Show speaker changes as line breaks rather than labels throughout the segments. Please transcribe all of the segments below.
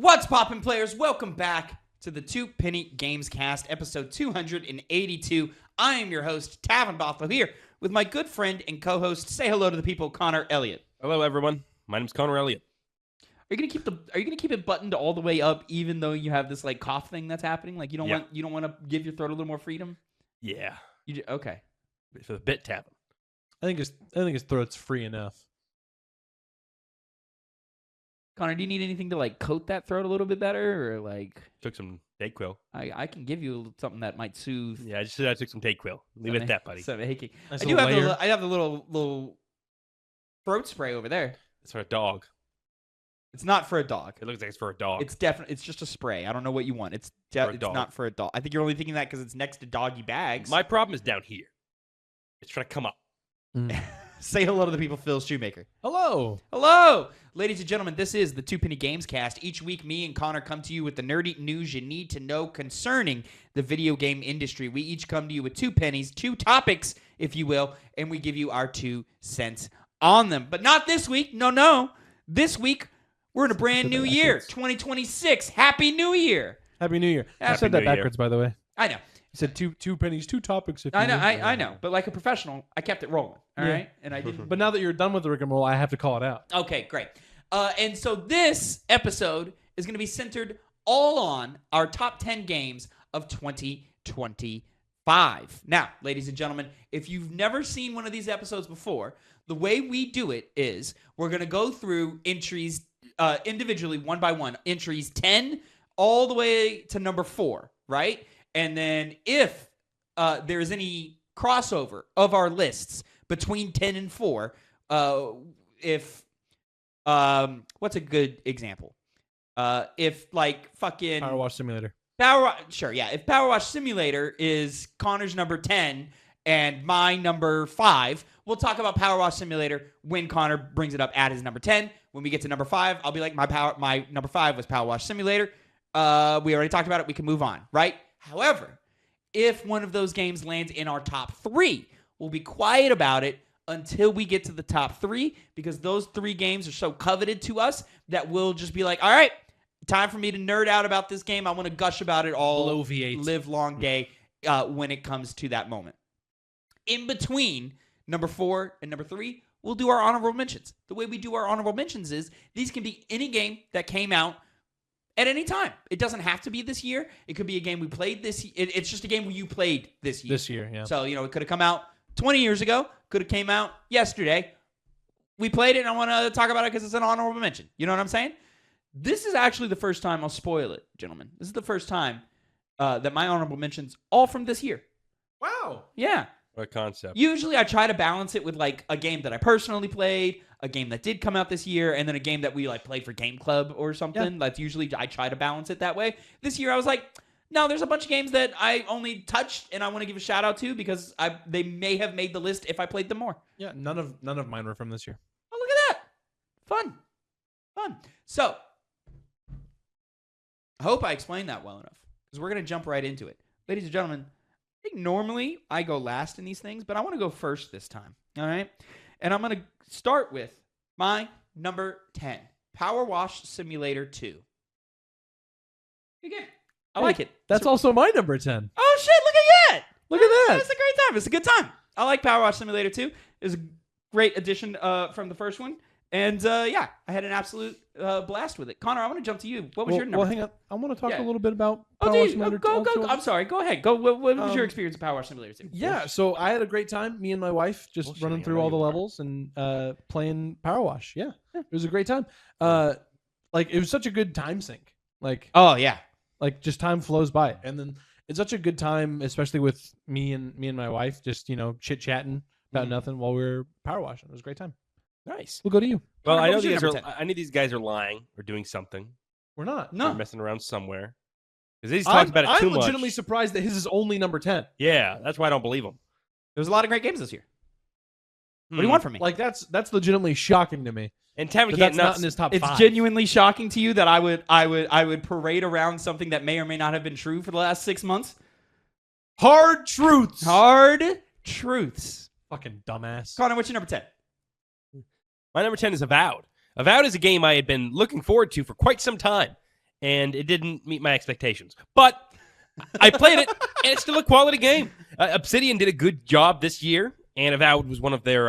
What's poppin', players? Welcome back to the Two Penny Gamescast, episode 282. I am your host, Tavin Bothel, here with my good friend and co-host. Say hello to the people, Connor Elliott.
Hello, everyone. My name's Connor Elliott.
Are you gonna keep it buttoned all the way up, even though you have this like cough thing that's happening? Like you don't want to give your throat a little more freedom?
Yeah.
Okay.
For the bit tapping.
I think his throat's free enough.
Connor, do you need anything to like coat that throat a little bit better, or like?
Took some Dayquil.
I can give you something that might soothe.
Yeah, I took some Dayquil. Leave it at that, buddy.
I do have I have the little throat spray over there.
It's for a dog.
It's not for a dog.
It looks like it's for a dog.
It's definitely. It's just a spray. I don't know what you want. It's not for a dog. I think you're only thinking that because it's next to doggy bags.
My problem is down here. It's trying to come up.
Say hello to the people, Phil Shoemaker.
Hello.
Hello. Ladies and gentlemen, this is the Two Penny Gamescast. Each week, me and Connor come to you with the nerdy news you need to know concerning the video game industry. We each come to you with 2 pennies, 2 topics, if you will, and we give you our 2 cents on them. But not this week. No. This week, we're in a brand new year, 2026. Happy New Year.
Happy New Year. I said that backwards, by the way.
I know.
You said two pennies, 2 topics.
I know. I know. But like a professional, I kept it rolling. All right, and I didn't.
But now that you're done with the rigmarole, I have to call it out.
Okay, great. And so this episode is going to be centered all on our top 10 games of 2025. Now, ladies and gentlemen, if you've never seen one of these episodes before, the way we do it is we're going to go through entries individually, one by one, entries 10 all the way to number 4, right? And then if there's any crossover of our lists between 10 and 4, what's a good example? If like fucking
Power Wash Simulator.
Sure, yeah. If Power Wash Simulator is Connor's number 10 and my number 5, we'll talk about Power Wash Simulator when Connor brings it up at his number 10. When we get to number 5, I'll be like, my number 5 was Power Wash Simulator. We already talked about it. We can move on, right? However, if one of those games lands in our top 3, we'll be quiet about it until we get to the top 3, because those 3 games are so coveted to us that we'll just be like, all right, time for me to nerd out about this game. I want to gush about it all live long day when it comes to that moment. In between number 4 and number 3, we'll do our honorable mentions. The way we do our honorable mentions is these can be any game that came out at any time. It doesn't have to be this year. It could be a game we played this year. It's just a game you played this year.
This year, yeah.
So, it could have come out 20 years ago. Could have came out yesterday. We played it, and I want to talk about it because it's an honorable mention. You know what I'm saying? This is actually the first time, I'll spoil it, gentlemen. This is the first time that my honorable mentions all from this year.
Wow.
Yeah.
What a concept.
Usually I try to balance it with like a game that I personally played, a game that did come out this year, and then a game that we like played for Game Club or something. Yeah. That's usually, I try to balance it that way. This year I was like, no, there's a bunch of games that I only touched and I want to give a shout out to because they may have made the list if I played them more.
Yeah, none of mine were from this year.
Oh, look at that. Fun. So, I hope I explained that well enough because we're going to jump right into it. Ladies and gentlemen, I think normally I go last in these things, but I want to go first this time. All right? And I'm going to start with my number 10, Power Wash Simulator 2. Good game. I like it.
That's also my number 10.
Oh, shit. Look at that.
Look at that.
It's a great time. It's a good time. I like Power Wash Simulator 2. It was a great addition from the first one. And, I had an absolute blast with it. Connor, I want to jump to you. What was your number?
Well, hang on. I want to talk a little bit about
Power
Wash Simulator 2.
Go. I'm sorry. Go ahead. Go. What was your experience with Power Wash Simulator 2?
Yeah, so I had a great time. Me and my wife just running through all the levels and playing Power Wash. Yeah, it was a great time. It was such a good time sink.
Oh, yeah.
Just time flows by. And then it's such a good time, especially with me and my wife, just, chit-chatting about nothing while we were power washing. It was a great time.
Nice.
We'll go to you.
Well, I know these guys are lying or doing something.
We're not.
No. They're messing around somewhere. Because he's talked about it too much.
I'm legitimately surprised that his is only number 10.
Yeah, that's why I don't believe him.
There's a lot of great games this year. What do you want from me?
That's legitimately shocking to me.
And Tavin
that's not in his top 5.
It's genuinely shocking to you that I would parade around something that may or may not have been true for the last 6 months.
Hard truths.
Fucking
dumbass.
Connor, what's your number 10?
My number 10 is Avowed. Avowed is a game I had been looking forward to for quite some time. and it didn't meet my expectations. But I played it, and it's still a quality game. Obsidian did a good job this year, and Avowed was one of their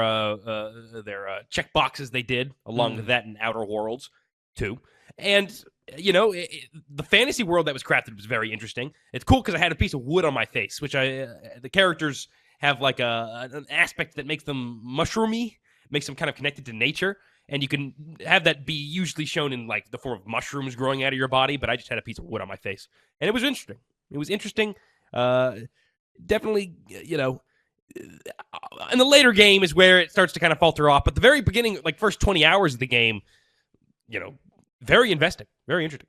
check boxes they did, along with that and Outer Worlds, too. And, the fantasy world that was crafted was very interesting. It's cool because I had a piece of wood on my face, which the characters have like an aspect that makes them mushroomy, makes them kind of connected to nature. And you can have that be usually shown in like the form of mushrooms growing out of your body, but I just had a piece of wood on my face. And it was interesting. Definitely, and the later game is where it starts to kind of falter off. But the very beginning, like first 20 hours of the game, very investing, very interesting.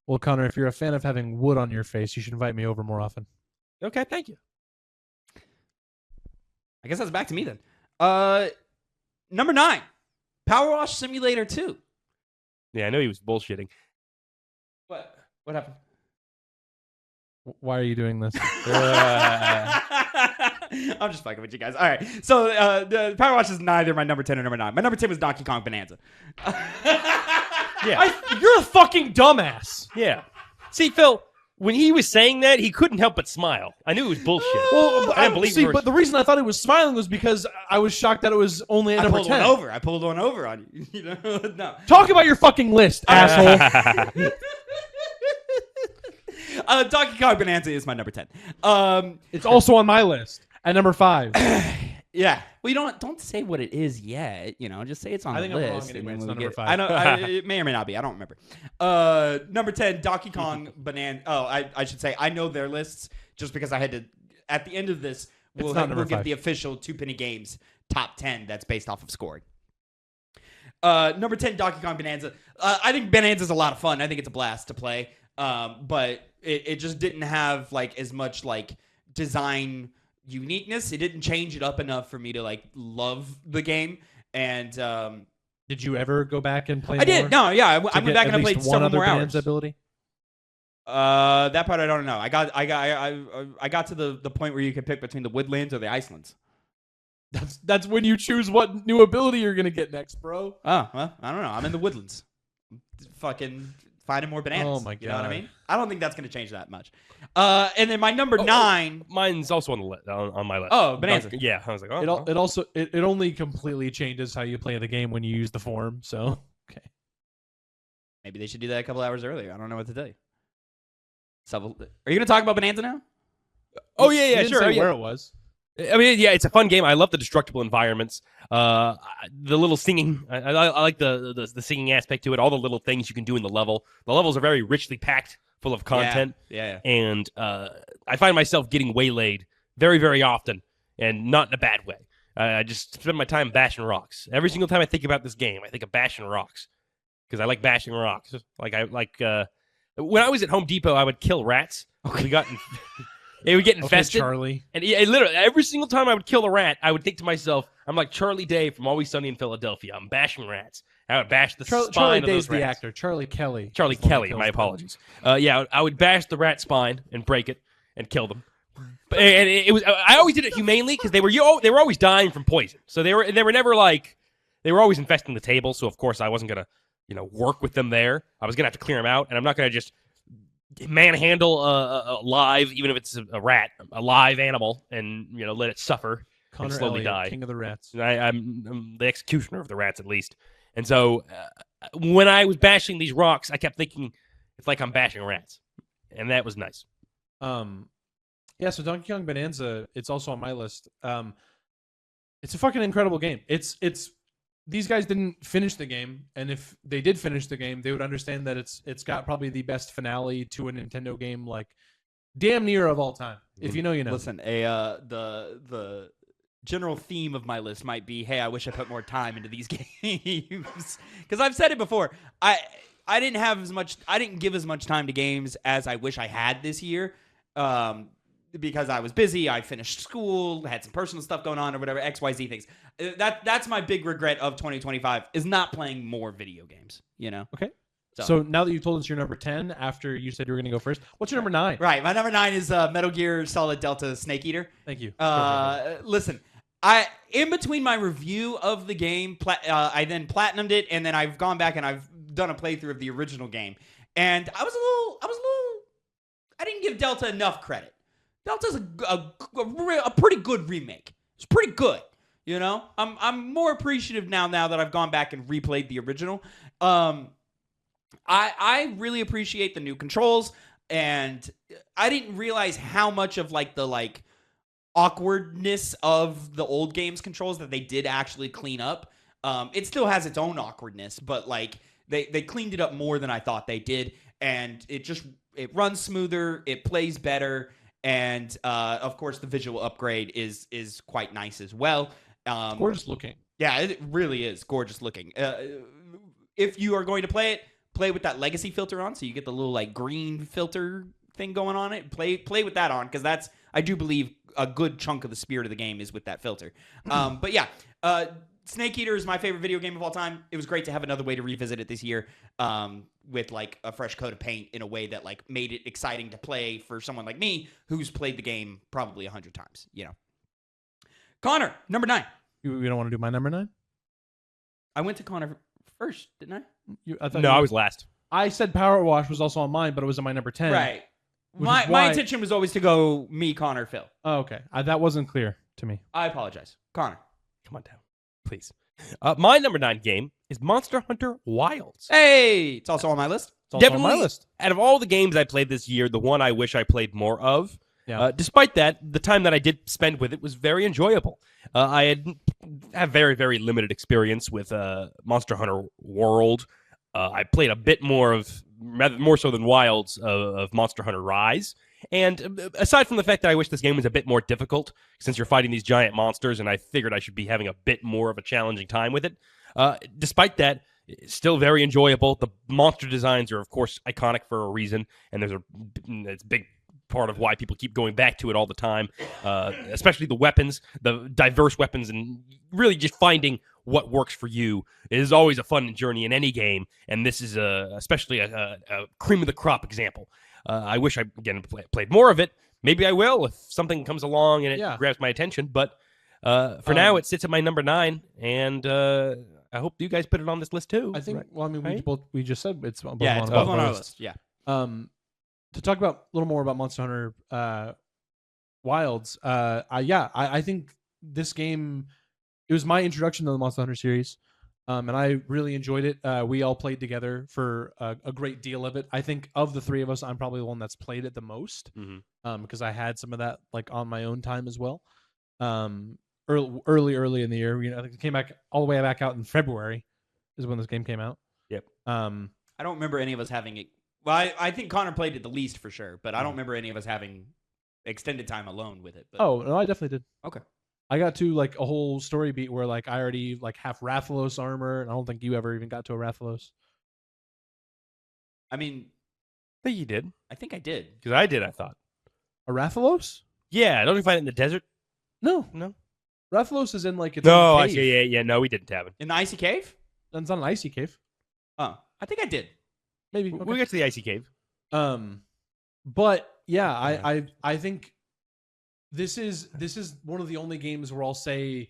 Well, Connor, if you're a fan of having wood on your face, you should invite me over more often.
Okay, thank you.
I guess that's back to me then. Number 9, Power Wash Simulator 2.
Yeah, I know he was bullshitting.
What happened?
Why are you doing this?
I'm just fucking with you guys. All right. So the Power Wash is neither my number 10 or number 9. My number 10 was Donkey Kong Bonanza.
Yeah.
You're a fucking dumbass.
Yeah. See, Phil, when he was saying that, he couldn't help but smile. I knew it was bullshit.
Well,
I didn't believe
but the reason I thought he was smiling was because I was shocked that it was only at number 10.
I pulled one over on you. No.
Talk about your fucking list, asshole.
Donkey Kong Bonanza is my number 10.
It's also on my list at number 5.
Yeah. Well, you don't say what it is yet. Just say it's on the list.
I'm wrong anyway. It's not number 5.
I know it may or may not be. I don't remember. Number 10, Donkey Kong Bonanza. Oh, I should say I know their lists just because I had to. At the end of this, we'll give the official TwoPennyGames top 10 that's based off of scoring. Number 10, Donkey Kong Bonanza. I think Bonanza is a lot of fun. I think it's a blast to play. But it just didn't have like as much like design uniqueness. It didn't change it up enough for me to like love the game. And
did you ever go back and play?
I did. No, yeah, I went back and I played several more hours.
Ability?
That part I don't know. I got to the point where you could pick between the woodlands or the icelands.
That's when you choose what new ability you're gonna get next, bro.
Oh, well, I don't know. I'm in the woodlands. Fucking finding more bananas.
Oh my god.
You know what I mean? I don't think that's gonna change that much. And then my number 9.
Mine's also on the list, on my list.
Oh, Bonanza.
Yeah, I was like, oh.
It also only completely changes how you play the game when you use the form. So okay.
Maybe they should do that a couple hours earlier. I don't know what to tell you. So, are you gonna talk about Bonanza now?
Oh yeah, sure.
Where it was.
I mean, yeah, it's a fun game. I love the destructible environments. The little singing. I like the singing aspect to it. All the little things you can do in the level. The levels are very richly packed, full of content.
Yeah.
And I find myself getting waylaid very, very often, and not in a bad way. I just spend my time bashing rocks. Every single time I think about this game, I think of bashing rocks because I like bashing rocks. When I was at Home Depot, I would kill rats. We got. They would get infested.
Okay, Charlie.
And literally, every single time I would kill a rat, I would think to myself, I'm like Charlie Day from Always Sunny in Philadelphia. I'm bashing rats. I would bash the spine
Charlie
of
Day's
those rats.
the actor. Charlie Kelly.
Charlie Kelly, my apologies. Yeah, I would bash the rat spine and break it and kill them. And it was I always did it humanely because they were always dying from poison. So they were never like they were always infesting the table. So of course I wasn't gonna work with them there. I was gonna have to clear them out, and I'm not gonna just manhandle a live, even if it's a rat, a live animal, and let it suffer
Connor
and slowly
Elliott,
die.
King of the rats.
I'm the executioner of the rats, at least. And so when I was bashing these rocks, I kept thinking it's like I'm bashing rats, and that was nice.
Yeah. So Donkey Kong Bonanza, it's also on my list. It's a fucking incredible game. It's these guys didn't finish the game, and if they did finish the game, they would understand that it's got probably the best finale to a Nintendo game, like damn near of all time. If you know, you know.
Listen, the general theme of my list might be, hey, I wish I put more time into these games because I've said it before. I didn't give as much time to games as I wish I had this year. Because I was busy, I finished school, had some personal stuff going on or whatever, XYZ things. That's my big regret of 2025 is not playing more video games,
Okay. So now that you've told us your number 10, after you said you were going to go first, what's your number 9?
Right. My number 9 is Metal Gear Solid Delta Snake Eater.
Thank you.
Listen, in between my review of the game, I then platinumed it, and then I've gone back and I've done a playthrough of the original game. And I didn't give Delta enough credit. Delta's a pretty good remake. It's pretty good. You know, I'm more appreciative now that I've gone back and replayed the original. I really appreciate the new controls, and I didn't realize how much of the awkwardness of the old game's controls that they did actually clean up. It still has its own awkwardness, but they cleaned it up more than I thought they did, and it runs smoother, it plays better, and of course the visual upgrade is quite nice as well.
Gorgeous looking.
Yeah, it really is gorgeous looking. If you are going to play with that legacy filter on, so you get the little green filter thing going on it. Play with that on, because I do believe a good chunk of the spirit of the game is with that filter. But yeah, Snake Eater is my favorite video game of all time. It was great to have another way to revisit it this year, with a fresh coat of paint in a way that made it exciting to play for someone like me who's played the game probably 100 times. You know. Connor, number 9.
You don't want to do my number 9?
I went to Connor first, didn't I?
I was last.
I said Power Wash was also on mine, but it was on my number 10.
Right. My intention was always to go me, Connor, Phil.
Oh, okay. That wasn't clear to me.
I apologize. Connor.
Come on down, please. My number 9 game is Monster Hunter Wilds.
Hey! It's also on my list.
It's also
Definitely,
on my list.
Out of all the games I played this year, the one I wish I played more of.
Yeah.
Despite that, the time that I did spend with it was very enjoyable. I had very, very limited experience with Monster Hunter World. I played a bit more so than Wilds of Monster Hunter Rise. And aside from the fact that I wish this game was a bit more difficult, since you're fighting these giant monsters, and I figured I should be having a bit more of a challenging time with it. Despite that, it's still very enjoyable. The monster designs are, of course, iconic for a reason, and it's a big part of why people keep going back to it all the time, especially the weapons, the diverse weapons, and really just finding what works for you. It is always a fun journey in any game, and this is especially a cream of the crop example. I wish I, again, played more of it. Maybe I will if something comes along and it grabs my attention, but for now it sits at my number 9, and I hope you guys put it on this list too.
I think,
right?
well, I mean, we just said it's both
it's both on our list. Yeah.
To talk about a little more about Monster Hunter Wilds, I think this game, it was my introduction to the Monster Hunter series, and I really enjoyed it. We all played together for a great deal of it. I think of the three of us, I'm probably the one that's played it the most, because I had some of that on my own time as well. Early in the year, I think it came back all the way back out in February is when this game came out.
Yep.
I don't remember any of us having it. Well, I think Connor played it the least for sure, but I don't remember any of us having extended time alone with it. But.
Oh, no, I definitely did.
Okay.
I got to a whole story beat where I already have Rathalos armor, and I don't think you ever even got to a Rathalos.
I mean,
I think you did.
I think I did.
Because I did, I thought.
A Rathalos?
Yeah, don't you find it in the desert?
No. Rathalos is in its
No,
own
I
cave.
see. Yeah, no, we didn't, Tavin.
In the icy cave?
It's not an icy cave.
Oh, I think I did.
Maybe. Okay.
We got to the icy cave.
But yeah, I think this is one of the only games where I'll say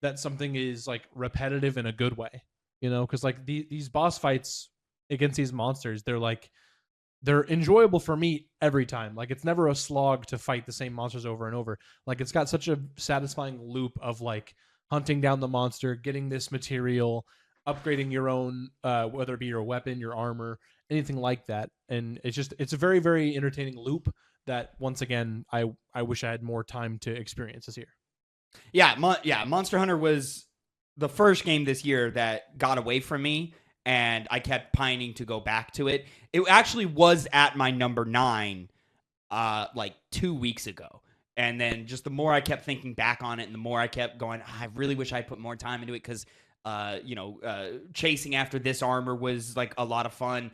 that something is repetitive in a good way, because these boss fights against these monsters, they're enjoyable for me every time. It's never a slog to fight the same monsters over and over. It's got such a satisfying loop of hunting down the monster, getting this material, upgrading your own, whether it be your weapon, your armor, anything like that. And it's a very, very entertaining loop that, once again, I wish I had more time to experience this year.
Yeah, Monster Hunter was the first game this year that got away from me, and I kept pining to go back to it. It actually was at my number 9 2 weeks ago. And then just the more I kept thinking back on it, and the more I kept going, I really wish I put more time into it, because chasing after this armor was a lot of fun.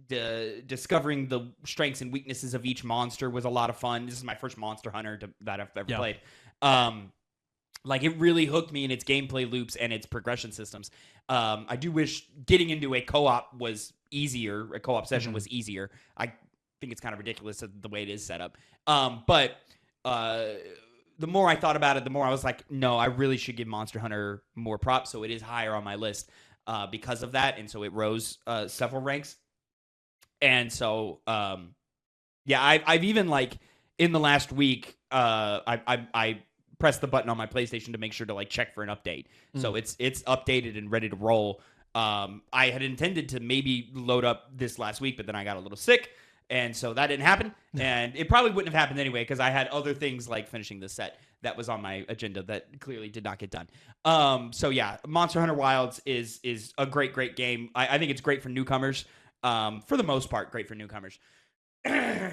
Discovering the strengths and weaknesses of each monster was a lot of fun. This is my first Monster Hunter that I've ever played. It really hooked me in its gameplay loops and its progression systems. I do wish getting into a co-op was easier. A co-op session was easier. I think it's kind of ridiculous the way it is set up. But the more I thought about it, the more I was like, no, I really should give Monster Hunter more props. So it is higher on my list because of that. And so it rose several ranks. And so, yeah, I've even like in the last week, I pressed the button on my PlayStation to make sure to like check for an update. So it's updated and ready to roll. I had intended to maybe load up this last week, but then I got a little sick, and so that didn't happen. And it probably wouldn't have happened anyway because I had other things like finishing the set that was on my agenda that clearly did not get done. So yeah, Monster Hunter Wilds is a great game. I think it's great for newcomers. For the most part, great for newcomers. And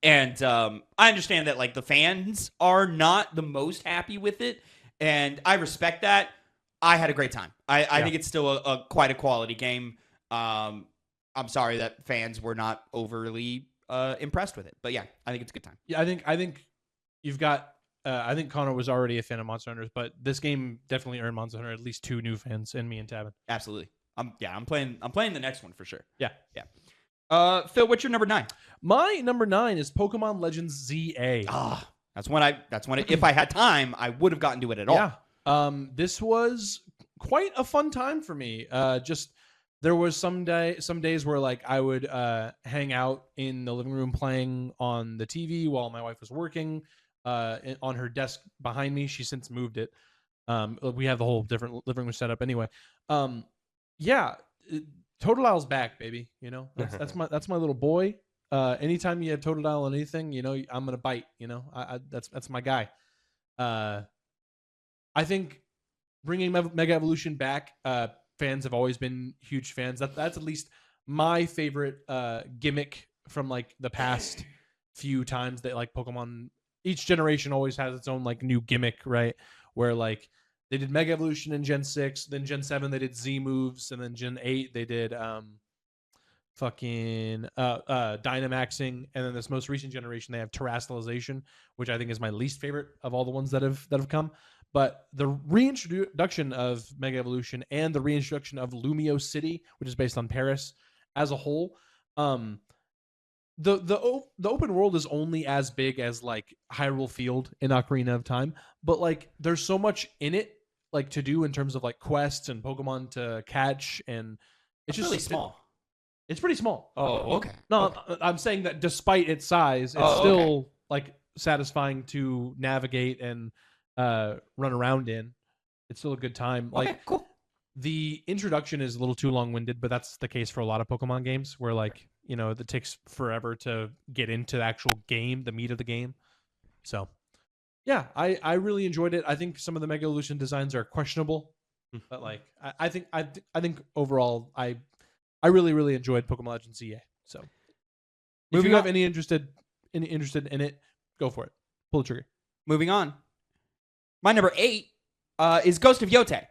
I understand that like the fans are not the most happy with it, and I respect that. I had a great time. I think it's still a quite a quality game. I'm sorry that fans were not overly impressed with it, but yeah, I think it's a good time.
Yeah, I think you've got. I think Connor was already a fan of Monster Hunters, but this game definitely earned Monster Hunter at least 2 new fans, and me and Tavin.
Absolutely. I'm playing the next one for sure.
Yeah.
Phil, what's your number 9?
My number 9 is Pokemon Legends ZA.
That's when if I had time, I would have gotten to it at all.
Yeah. This was quite a fun time for me. Just there was some days where like I would hang out in the living room playing on the TV while my wife was working on her desk behind me. She since moved it. We have the whole different living room setup anyway. Yeah, Totodile's back, baby. You know, that's my little boy. Anytime you have Totodile on anything, you know, I'm gonna bite. You know, that's my guy. I think bringing Mega Evolution back, fans have always been huge fans. That's at least my favorite gimmick from like the past few times that like Pokemon. Each generation always has its own like new gimmick, right? Where like they did Mega Evolution in Gen 6, then Gen 7 they did Z moves, and then Gen 8 they did Dynamaxing, and then this most recent generation they have Terastallization, which I think is my least favorite of all the ones that have come. But the reintroduction of Mega Evolution and the reintroduction of Lumio City, which is based on Paris, as a whole, the open world is only as big as like Hyrule Field in Ocarina of Time, but like there's so much in it like to do in terms of like quests and Pokemon to catch, and it's just
really small.
It's pretty small.
Oh, okay.
No,
okay.
I'm saying that despite its size, it's still like satisfying to navigate and run around in. It's still a good time.
Okay,
like
cool.
The introduction is a little too long-winded, but that's the case for a lot of Pokemon games where like, you know, it takes forever to get into the actual game, the meat of the game. So yeah, I really enjoyed it. I think some of the Mega Evolution designs are questionable, but like I think overall I really enjoyed Pokemon Legends ZA. So if you have any interested in it, go for it. Pull the trigger.
Moving on. My number 8 is Ghost of Yotei.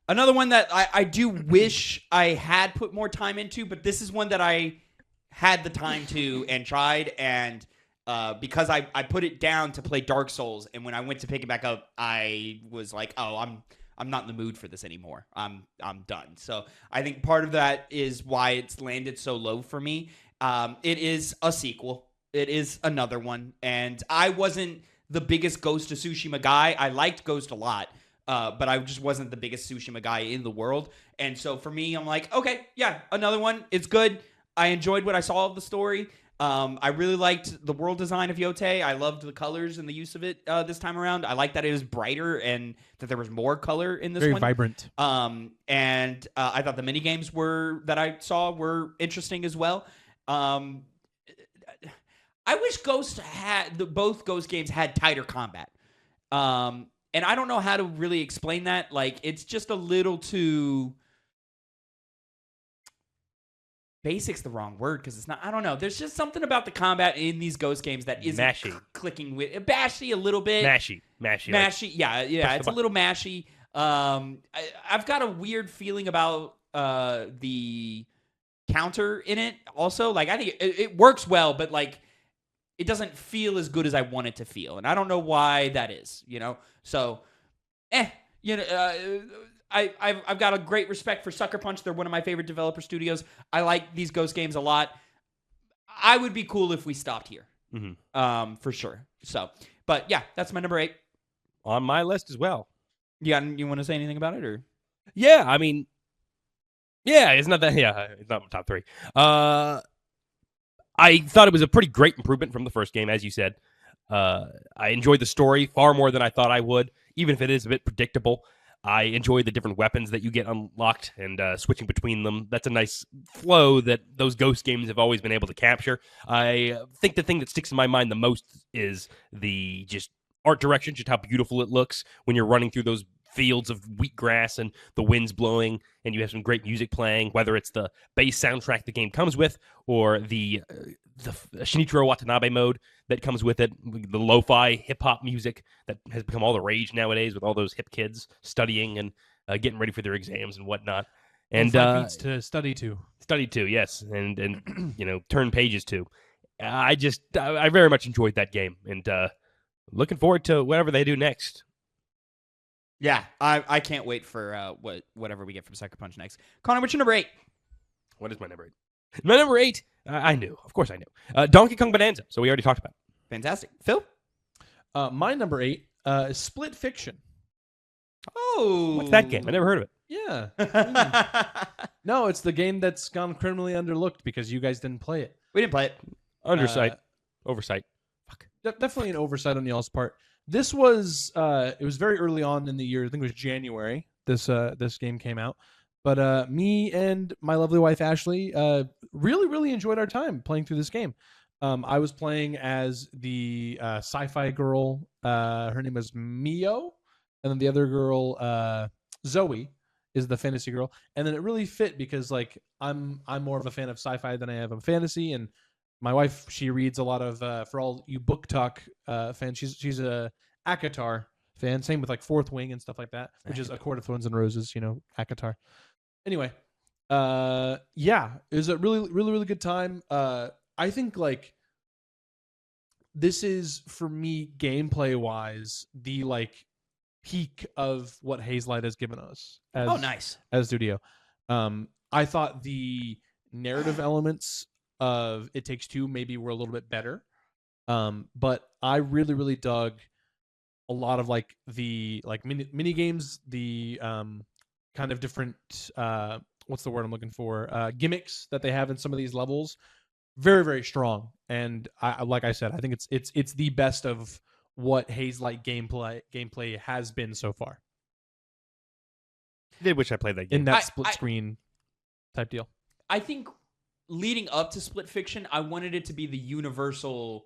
Another one that I do wish I had put more time into, but this is one that I had the time to and tried, and because I put it down to play Dark Souls, and when I went to pick it back up, I was like, oh, I'm not in the mood for this anymore. I'm done. So I think part of that is why it's landed so low for me. It is a sequel. It is another one, and I wasn't the biggest Ghost of Tsushima guy. I liked Ghost a lot. But I just wasn't the biggest Tsushima guy in the world. And so for me, I'm like, okay, yeah, another one. It's good. I enjoyed what I saw of the story. I really liked the world design of Yotei. I loved the colors and the use of it this time around. I liked that it was brighter and that there was more color in this one.
Very vibrant.
And I thought the minigames that I saw were interesting as well. I wish both Ghost games had tighter combat. And I don't know how to really explain that. Like, it's just a little too... Basic's the wrong word because it's not... I don't know. There's just something about the combat in these Ghost games that isn't
mashy.
Clicking with... Bashy a little bit.
Mashy.
Mashy, yeah. It's a little mashy. I've got a weird feeling about the counter in it also. Like, I think it works well, but, like, it doesn't feel as good as I want it to feel. And I don't know why that is, you know? So, I've got a great respect for Sucker Punch. They're one of my favorite developer studios. I like these Ghost games a lot. I would be cool if we stopped here. For sure. So, but yeah, that's my number 8.
On my list as well.
Yeah, you want to say anything about it? Or
yeah, I mean, Yeah, it's not that. Yeah, it's not top 3. I thought it was a pretty great improvement from the first game, as you said. I enjoyed the story far more than I thought I would, even if it is a bit predictable. I enjoy the different weapons that you get unlocked and switching between them. That's a nice flow that those Ghost games have always been able to capture. I think the thing that sticks in my mind the most is the just art direction, just how beautiful it looks when you're running through those fields of wheatgrass and the wind's blowing and you have some great music playing, whether it's the bass soundtrack the game comes with or the Shinichiro Watanabe mode that comes with it, the lo-fi hip-hop music that has become all the rage nowadays with all those hip kids studying and getting ready for their exams and whatnot. And
beats to study to.
Study to, yes, and turn pages to. I very much enjoyed that game and looking forward to whatever they do next.
Yeah, I can't wait for whatever we get from Sucker Punch next. Connor, what's your number 8?
What is my number 8? My number 8, I knew. Of course I knew. Donkey Kong Bonanza. So we already talked about it.
Fantastic. Phil?
My number 8 is Split Fiction.
Oh.
What's that game? I never heard of it.
Yeah. No, it's the game that's gone criminally underlooked because you guys didn't play it.
We didn't play it.
Oversight. Fuck.
Definitely an oversight on y'all's part. This was it was very early on in the year. I think it was January. This game came out. But me and my lovely wife Ashley really enjoyed our time playing through this game. I was playing as the sci-fi girl. Her name was Mio, and then the other girl, Zoe, is the fantasy girl. And then it really fit because like I'm more of a fan of sci-fi than I am of fantasy, and my wife, she reads a lot of for all you book talk fans. She's a ACOTAR fan. Same with like Fourth Wing and stuff like that, which is A Court of Thorns and Roses. ACOTAR. Anyway, yeah, it was a really good time. I think like this is for me gameplay wise the like peak of what Hazelight has given us.
Nice
as studio. I thought the narrative elements of It Takes Two maybe were a little bit better, but I really dug a lot of like the like mini games, the kind of different what's the word I'm looking for, gimmicks that they have in some of these levels. Very strong, and I like I said, I think it's the best of what Hazelight gameplay has been so far.
I did wish I played that game
In that split screen type deal.
I think leading up to Split Fiction, I wanted it to be the universal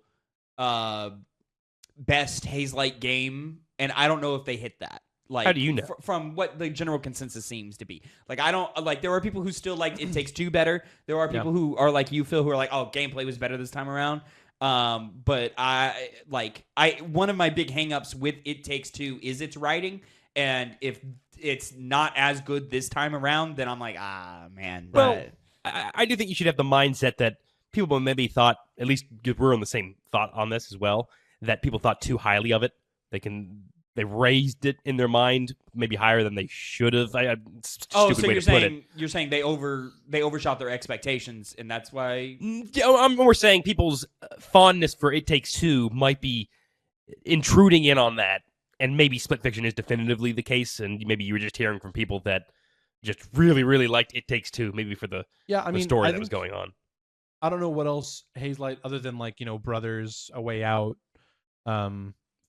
best Hazelight game, and I don't know if they hit that. Like,
how do you know?
From what the general consensus seems to be. Like, I don't like. There are people who still like It Takes Two better. There are people who are like you, Phil, who are like, oh, gameplay was better this time around. But one of my big hangups with It Takes Two is its writing, and if it's not as good this time around, then I'm like, man.
Well, I do think you should have the mindset that people maybe thought, at least we're on the same thought on this as well, that people thought too highly of it. They raised it in their mind maybe higher than they should have.
So you're saying they overshot their expectations, and that's why?
I'm more saying people's fondness for It Takes Two might be intruding in on that, and maybe Split Fiction is definitively the case, and maybe you were just hearing from people that just really liked It Takes Two, maybe for the story that was going on.
I don't know what else Hazelight other than like Brothers, A Way Out.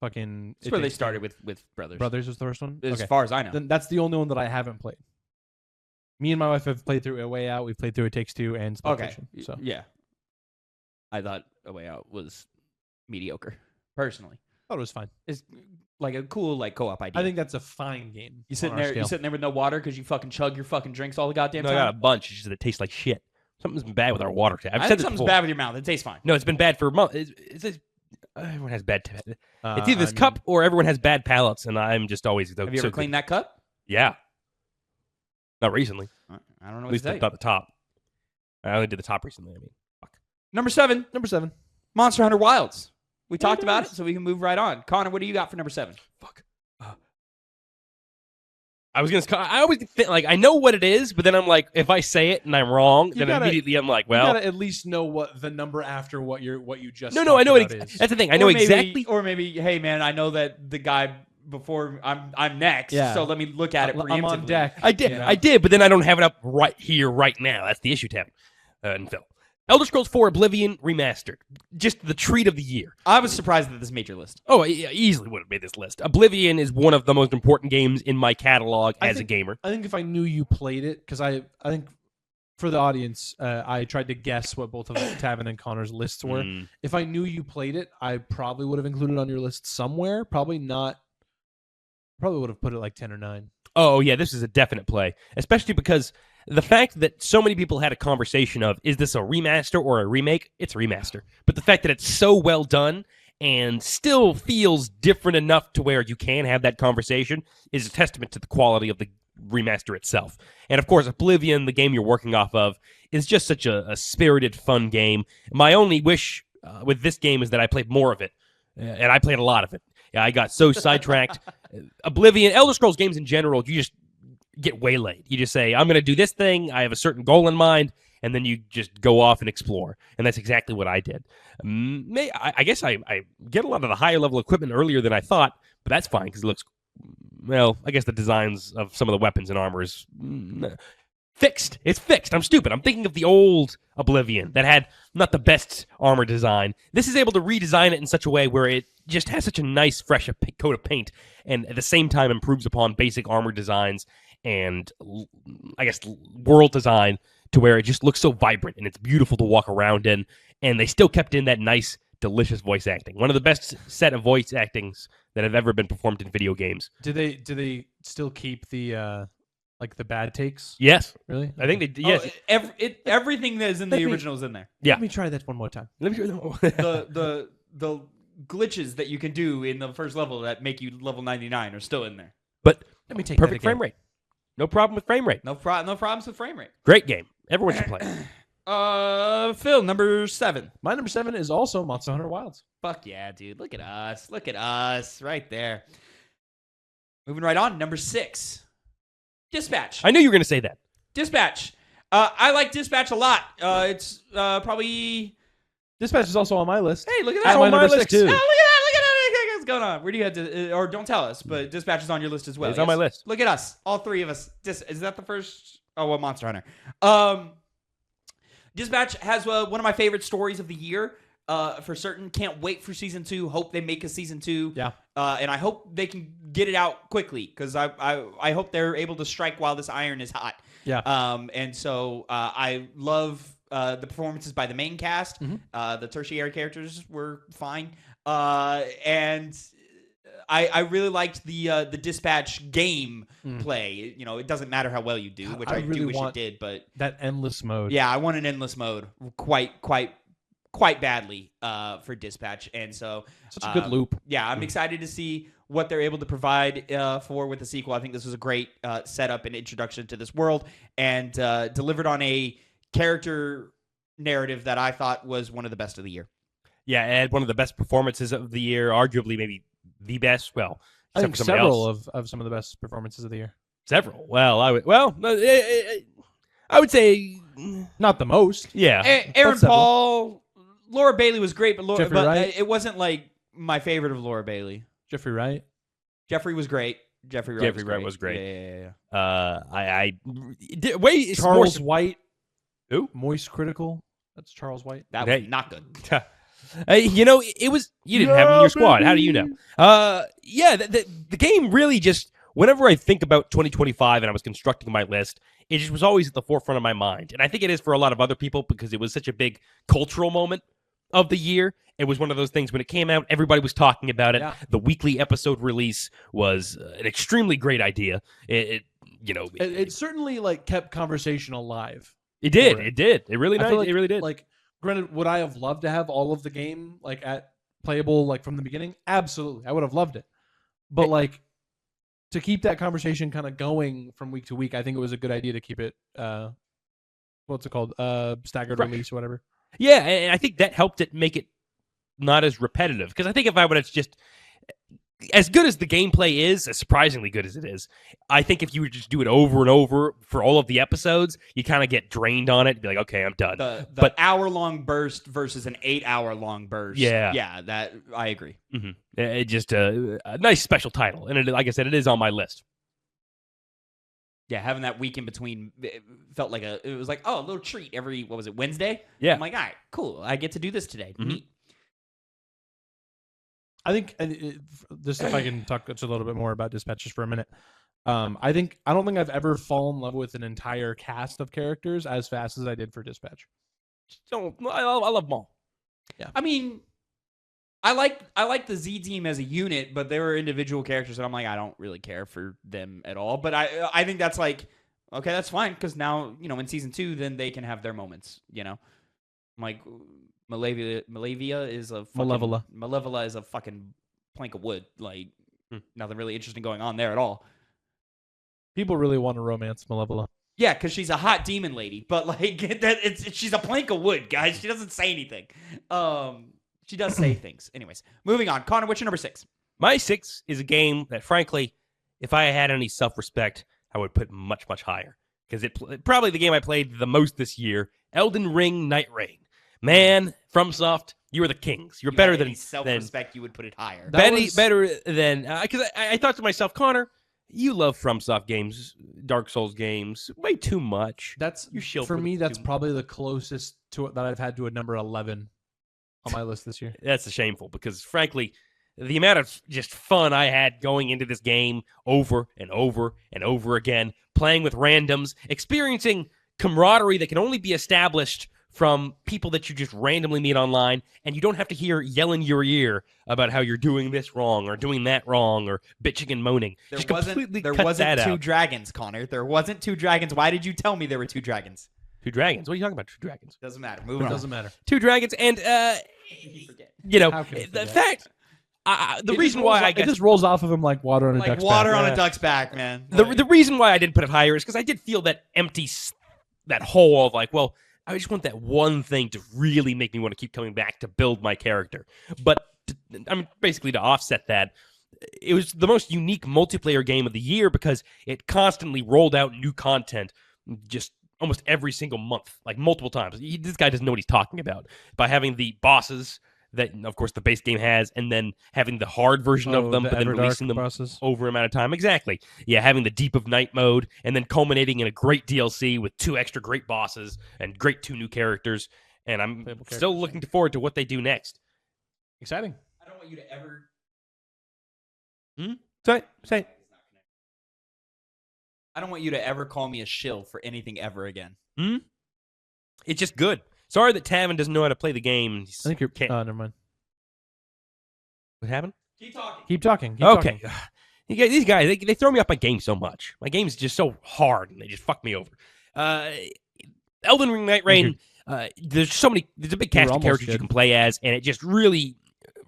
That's where they started with Brothers.
Brothers was the first one?
As far as I know.
Then that's the only one that I haven't played. Me and my wife have played through A Way Out. We've played through It Takes Two and Split Fiction. So.
Yeah. I thought A Way Out was mediocre, personally.
I thought it was fine.
It's like a cool co-op idea.
I think that's a fine game.
You sitting there with no water because you fucking chug your fucking drinks all the goddamn time?
I got a bunch. It's just that it tastes like shit. Something's been bad with our water.
I think something's bad with your mouth. It tastes fine.
No, it's been bad for months. Everyone has bad. It's either this cup or everyone has bad palates, and I'm just always.
Have you ever cleaned that cup?
Yeah. Not recently.
I don't know.
At least not the top. I only did the top recently. I mean, fuck.
Number 7, Monster Hunter Wilds. We talked about it, so we can move right on. Connor, what do you got for number 7?
Fuck. I was gonna. I always think like I know what it is, but then I'm like, if I say it and I'm wrong, then immediately I'm like, well,
you gotta at least know what the number after what you just.
No, I know it. That's the thing. I know exactly.
Or maybe, hey man, I know that the guy before I'm next.
Yeah.
So let me look at it preemptively.
I'm on deck.
I did,
you know?
I did, but then I don't have it up right here, right now. That's the issue, Tavin and Phil. Elder Scrolls 4 Oblivion Remastered. Just the treat of the year.
I was surprised that this made your list.
Oh, I easily would have made this list. Oblivion is one of the most important games in my catalog as a gamer.
I think if I knew you played it, because I think for the audience, I tried to guess what both of Tavin and Connor's lists were. If I knew you played it, I probably would have included it on your list somewhere. Probably not. Probably would have put it like 10 or 9.
Oh, yeah, this is a definite play, especially because the fact that so many people had a conversation of, is this a remaster or a remake? It's a remaster. But the fact that it's so well done and still feels different enough to where you can have that conversation is a testament to the quality of the remaster itself. And of course, Oblivion, the game you're working off of, is just such a spirited, fun game. My only wish with this game is that I played more of it, and I played a lot of it. Yeah, I got so sidetracked. Oblivion, Elder Scrolls games in general, you just get waylaid. You just say, I'm going to do this thing, I have a certain goal in mind, and then you just go off and explore. And that's exactly what I did. I guess I get a lot of the higher level equipment earlier than I thought, but that's fine because it looks, well, I guess the designs of some of the weapons and armor is fixed. It's fixed. I'm stupid. I'm thinking of the old Oblivion that had not the best armor design. This is able to redesign it in such a way where it just has such a nice, fresh coat of paint, and at the same time improves upon basic armor designs and, I guess, world design to where it just looks so vibrant and it's beautiful to walk around in. And they still kept in that nice, delicious voice acting. One of the best set of voice actings that have ever been performed in video games.
Do they still keep the like the bad takes?
Yes.
Really?
I think they yes.
Everything that is in the original is in there.
Yeah.
Let me try that one more time.
Let me
The glitches that you can do in the first level that make you level 99 are still in there.
But
Let me take
perfect
that again.
frame rate. No problem with frame rate.
No problems with frame rate.
Great game. Everyone should play it.
Phil, number 7.
My number 7 is also Monster Hunter Wilds.
Fuck yeah, dude. Look at us. Look at us right there. Moving right on, number 6. Dispatch.
I knew you were going to say that.
Dispatch. I like Dispatch a lot. It's probably...
Dispatch is also on my list.
Hey, look at
At
that.
my
On my
number
list
6 too.
Oh, look at that. What's going on? Where do you have to... or don't tell us, but Dispatch is on your list as well.
It's on my list.
Look at us. All three of us. Is that the first... Oh, well, Monster Hunter. Dispatch has one of my favorite stories of the year. For certain. Can't wait for season 2. Hope they make a season 2.
Yeah.
And I hope they can get it out quickly because I hope they're able to strike while this iron is hot.
Yeah.
And so I love the performances by the main cast.
Mm-hmm.
The tertiary characters were fine. And I really liked the Dispatch game play. You know, it doesn't matter how well you do, which I
really
do wish it
want
did, but
that endless mode.
yeah, I want an endless mode quite badly for Dispatch, and so
Such a good loop.
yeah, I'm excited to see what they're able to provide with the sequel. I think this was a great setup and introduction to this world, and delivered on a character narrative that I thought was one of the best of the year.
Yeah, it had one of the best performances of the year, arguably maybe the best. Well,
I think
except for somebody
several
else.
of some of the best performances of the year.
Several. Well, I would say,
Not the most.
yeah.
Aaron
But several.
Paul, Laura Bailey was great, but
Jeffrey Wright.
it wasn't like my favorite of Laura Bailey.
Jeffrey Wright.
Jeffrey was great. Jeffrey Wright
was great.
Yeah.
It's more
Charles White.
Who?
Moist Critical. That's Charles White.
That
Hey.
was not good.
it was, you didn't have him in your squad. How do you know? The game really just, whenever I think about 2025 and I was constructing my list, it just was always at the forefront of my mind. And I think it is for a lot of other people because it was such a big cultural moment of the year. It was one of those things when it came out, everybody was talking about it.
Yeah.
The weekly episode release was an extremely great idea. It
certainly like kept conversation alive.
did.
for it.
It did. It really
I feel like,
it really did.
Like, granted, would I have loved to have all of the game like at playable like from the beginning? Absolutely, I would have loved it. But like to keep that conversation kind of going from week to week, I think it was a good idea to keep it. What's it called? Staggered
Right.
release or whatever.
Yeah, and I think that helped it make it not as repetitive. Because I think if I would have just as good as the gameplay is, as surprisingly good as it is, I think if you would just do it over and over for all of the episodes, you kind of get drained on it and be like, okay, I'm done.
The hour-long burst versus an 8-hour-long burst.
Yeah.
That I agree.
Mm-hmm. It just a nice special title. And like I said, it is on my list.
Yeah, having that week in between felt like it was like, a little treat every, what was it, Wednesday?
Yeah.
I'm like, all right, cool. I get to do this today.
Mm-hmm.
Neat.
I think just if I can talk a little bit more about Dispatches for a minute. I don't think I've ever fallen in love with an entire cast of characters as fast as I did for Dispatch.
So I love them all.
Yeah.
I mean, I like the Z team as a unit, but there were individual characters that I'm like, I don't really care for them at all. But I think that's like, okay, that's fine, because now, in season 2, then they can have their moments, I'm like, Malavia is a fucking... Malevola is a fucking plank of wood. Like, nothing really interesting going on there at all.
People really want to romance Malevola.
Yeah, because she's a hot demon lady, but like she's a plank of wood, guys. She doesn't say anything. She does say things. Anyways, moving on. Connor, what's your number 6?
My 6 is a game that, frankly, if I had any self-respect, I would put much, much higher. Because it's probably the game I played the most this year, Elden Ring Night Rain. Man, FromSoft, you are the kings. You're better than
self-respect. You would put it higher.
Better than because I thought to myself, Connor, you love FromSoft games, Dark Souls games, way too much.
That's
you
for me. That's probably the closest to that I've had to a number 11 on my list this year.
That's shameful because, frankly, the amount of just fun I had going into this game over and over and over again, playing with randoms, experiencing camaraderie that can only be established from people that you just randomly meet online, and you don't have to hear yell in your ear about how you're doing this wrong or doing that wrong or bitching and moaning.
There wasn't 2 dragons, Connor. There wasn't 2 dragons. Why did you tell me there were 2 dragons?
2 dragons? What are you talking about? 2 dragons?
Doesn't matter. Moving on.
Doesn't matter.
2 dragons, and the fact. The reason why I guess
it just rolls off of him like water on a duck's back.
Like water on a duck's back, man.
The reason why I didn't put it higher is because I did feel that that hole of like, well, I just want that one thing to really make me want to keep coming back to build my character. But basically to offset that, it was the most unique multiplayer game of the year because it constantly rolled out new content just almost every single month, like multiple times. This guy doesn't know what he's talking about. By having the bosses that, of course, the base game has, and then having the hard version of them, but then releasing them over an amount of time. Exactly. Yeah, having the Deep of Night mode, and then culminating in a great DLC with 2 extra great bosses and great 2 new characters. And I'm still looking forward to what they do next.
Exciting.
I don't want you to ever...
Say.
I don't want you to ever call me a shill for anything ever again.
It's just good. Sorry that Tavin doesn't know how to play the game.
I think you're... never mind.
What happened?
Keep talking.
Okay. These guys, they throw me off my game so much. My game's just so hard, and they just fuck me over. Elden Ring Night Rain, there's a big cast of characters you can play as, and it just really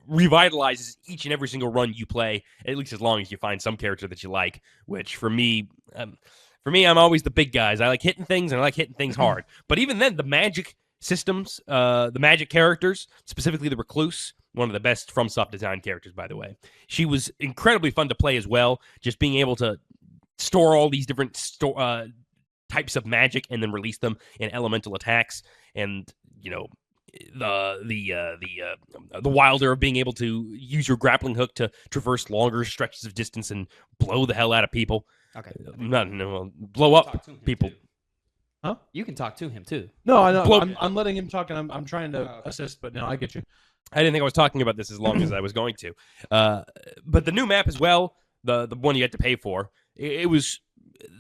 revitalizes each and every single run you play, at least as long as you find some character that you like, which for me, I'm always the big guys. I like hitting things, and I like hitting things hard. But even then, the magic systems, the magic characters, specifically the Recluse, one of the best FromSoft design characters, by the way. She was incredibly fun to play as well, just being able to store all these different types of magic and then release them in elemental attacks, and the wilder of being able to use your grappling hook to traverse longer stretches of distance and blow the hell out of people.
Okay.
Blow up people.
Huh?
You can talk to him too.
No, I know. I'm letting him talk, and I'm trying to assist, but no, I get you.
I didn't think I was talking about this as long as I was going to. But the new map as well, the one you had to pay for, it was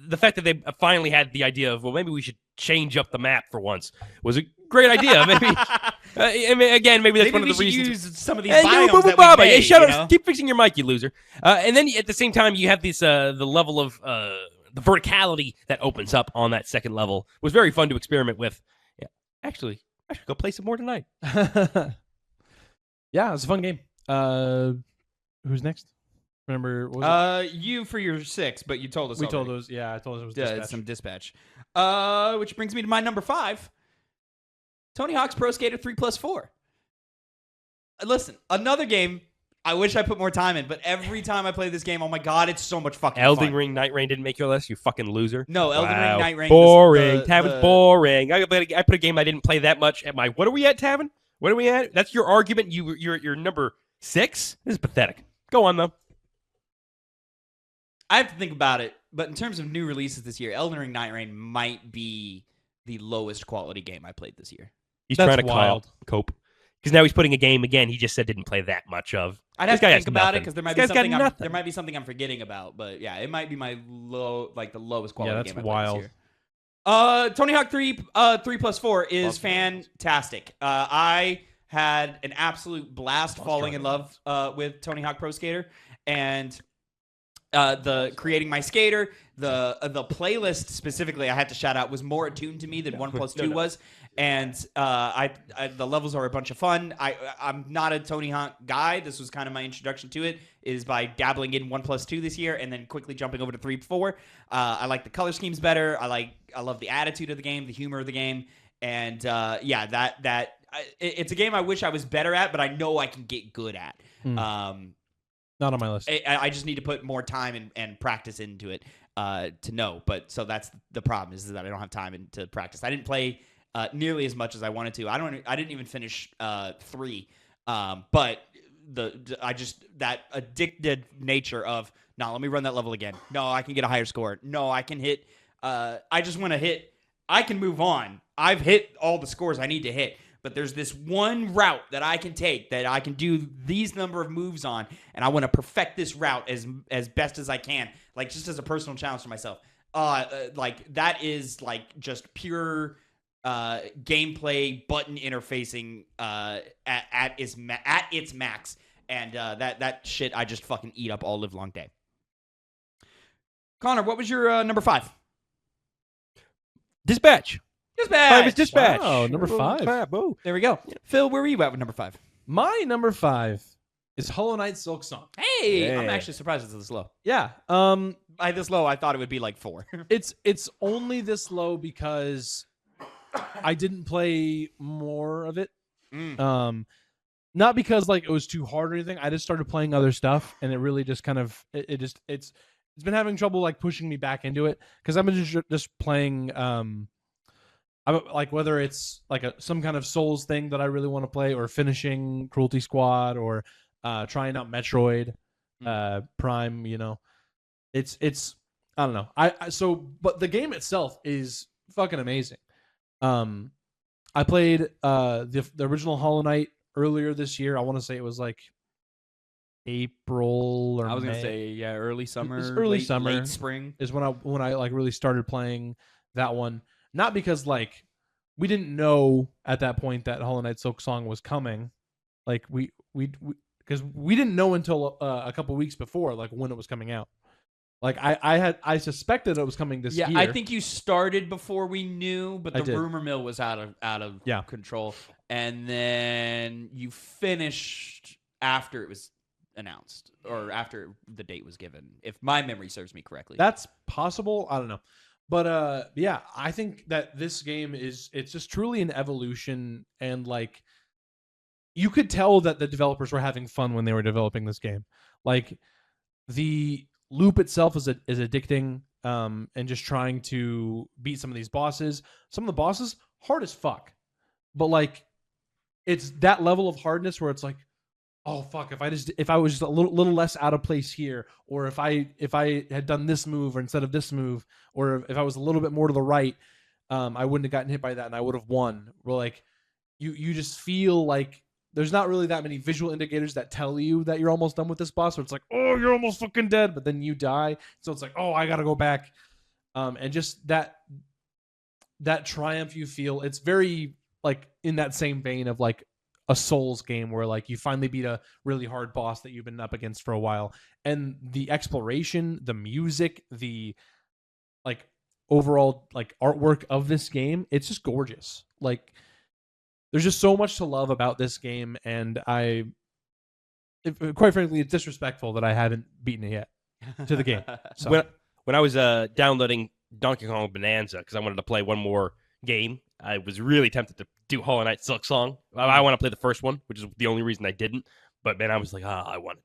the fact that they finally had the idea of, well, maybe we should change up the map for once, was a great idea. Maybe again, maybe that's one of the reasons.
Use some of these biomes that we made,
shut up! Keep fixing your mic, you loser. And then at the same time, you have this the level of the verticality that opens up on that second level. It was very fun to experiment with. Yeah, actually, I should go play some more tonight.
Yeah, it's a fun game. Who's next? Remember, what was it?
You for your 6, but you told us.
We told us. Yeah, I told us it was Dispatch.
Some Dispatch. Which brings me to my number 5. Tony Hawk's Pro Skater 3+4. Listen, another game I wish I put more time in, but every time I play this game, oh my god, it's so much fucking
Elden
fun.
Ring Night Rain didn't make your list, you fucking loser.
No, Elden Ring Night Rain.
Boring. Tavin's boring. I put a game I didn't play that much at my. What are we at, Tavin? What are we at? That's your argument. You're number 6. This is pathetic. Go on though.
I have to think about it, but in terms of new releases this year, Elden Ring Night Rain might be the lowest quality game I played this year.
He's
That's
trying to cope. Because now he's putting a game again he just said didn't play that much of.
I'd have to think about it because there might be
something
be something I'm forgetting about. But yeah, it might be my the lowest quality
that's
game I
wild.
played this year. Tony Hawk 3+4 is fantastic. I had an absolute blast falling in love with Tony Hawk Pro Skater, and the creating my skater, the playlist specifically I had to shout out was more attuned to me than 1+2 was. And the levels are a bunch of fun. I'm not a Tony Hawk guy. This was kind of my introduction to it, is by dabbling in 1+2 this year and then quickly jumping over to 3-4. I like the color schemes better. I love the attitude of the game, the humor of the game, and it's a game I wish I was better at, but I know I can get good at.
Not on my list.
I just need to put more time and practice into it to know. But so that's the problem is that I don't have time to practice. I didn't play nearly as much as I wanted to. I didn't even finish 3, but that addicted nature of let me run that level again. No, I can get a higher score. No, I can hit. I just want to hit. I can move on. I've hit all the scores I need to hit. But there's this one route that I can take that I can do these number of moves on, and I want to perfect this route as best as I can, like just as a personal challenge to myself. That is like just pure gameplay button interfacing at its max, and that shit I just fucking eat up all live long day. Connor, what was your number 5?
Dispatch. Dispatch.
Wow, number 5.
Oh.
There we go. Phil, where were you at with number 5?
My number 5 is Hollow Knight Silk Song.
Hey,
Yeah.
I'm actually surprised it's this low.
Yeah.
By this low, I thought it would be like 4.
It's only this low because I didn't play more of it. Not because like it was too hard or anything. I just started playing other stuff, and it really just kind of it's been having trouble like pushing me back into it because I've been just playing. Like whether it's like some kind of Souls thing that I really want to play, or finishing Cruelty Squad, or trying out Metroid Prime. It's I don't know. But the game itself is fucking amazing. I played the original Hollow Knight earlier this year. I want to say it was like April or
I was
May.
gonna say early summer, late spring
is when I like really started playing that one. Not because like we didn't know at that point that Hollow Knight Silk Song was coming, like we because we didn't know until a couple weeks before, like when it was coming out. Like I suspected it was coming this year.
Yeah, I think you started before we knew, but
I
the
did.
rumor mill was out of control, and then you finished after it was announced or after the date was given, if my memory serves me correctly.
That's possible. I don't know. But yeah, I think that this game it's just truly an evolution, and like you could tell that the developers were having fun when they were developing this game. Like the loop itself is addicting, and just trying to beat some of these bosses. Some of the bosses hard as fuck, but like it's that level of hardness where it's like, oh fuck, if I was just a little less out of place here, or if I had done this move or instead of this move, or if I was a little bit more to the right, I wouldn't have gotten hit by that and I would have won. Where like you just feel like there's not really that many visual indicators that tell you that you're almost done with this boss. So it's like, oh, you're almost fucking dead, but then you die. So it's like, oh, I gotta go back, and just that triumph you feel. It's very like in that same vein of like a Souls game where like you finally beat a really hard boss that you've been up against for a while, and the exploration, the music, the like overall like artwork of this game, it's just gorgeous. Like there's just so much to love about this game, and quite frankly, it's disrespectful that I haven't beaten it yet to the game. So
When I was downloading Donkey Kong Bonanza because I wanted to play one more game, I was really tempted to do Hollow Knight Silk Song. I want to play the first one, which is the only reason I didn't. But man, I was like, I want it.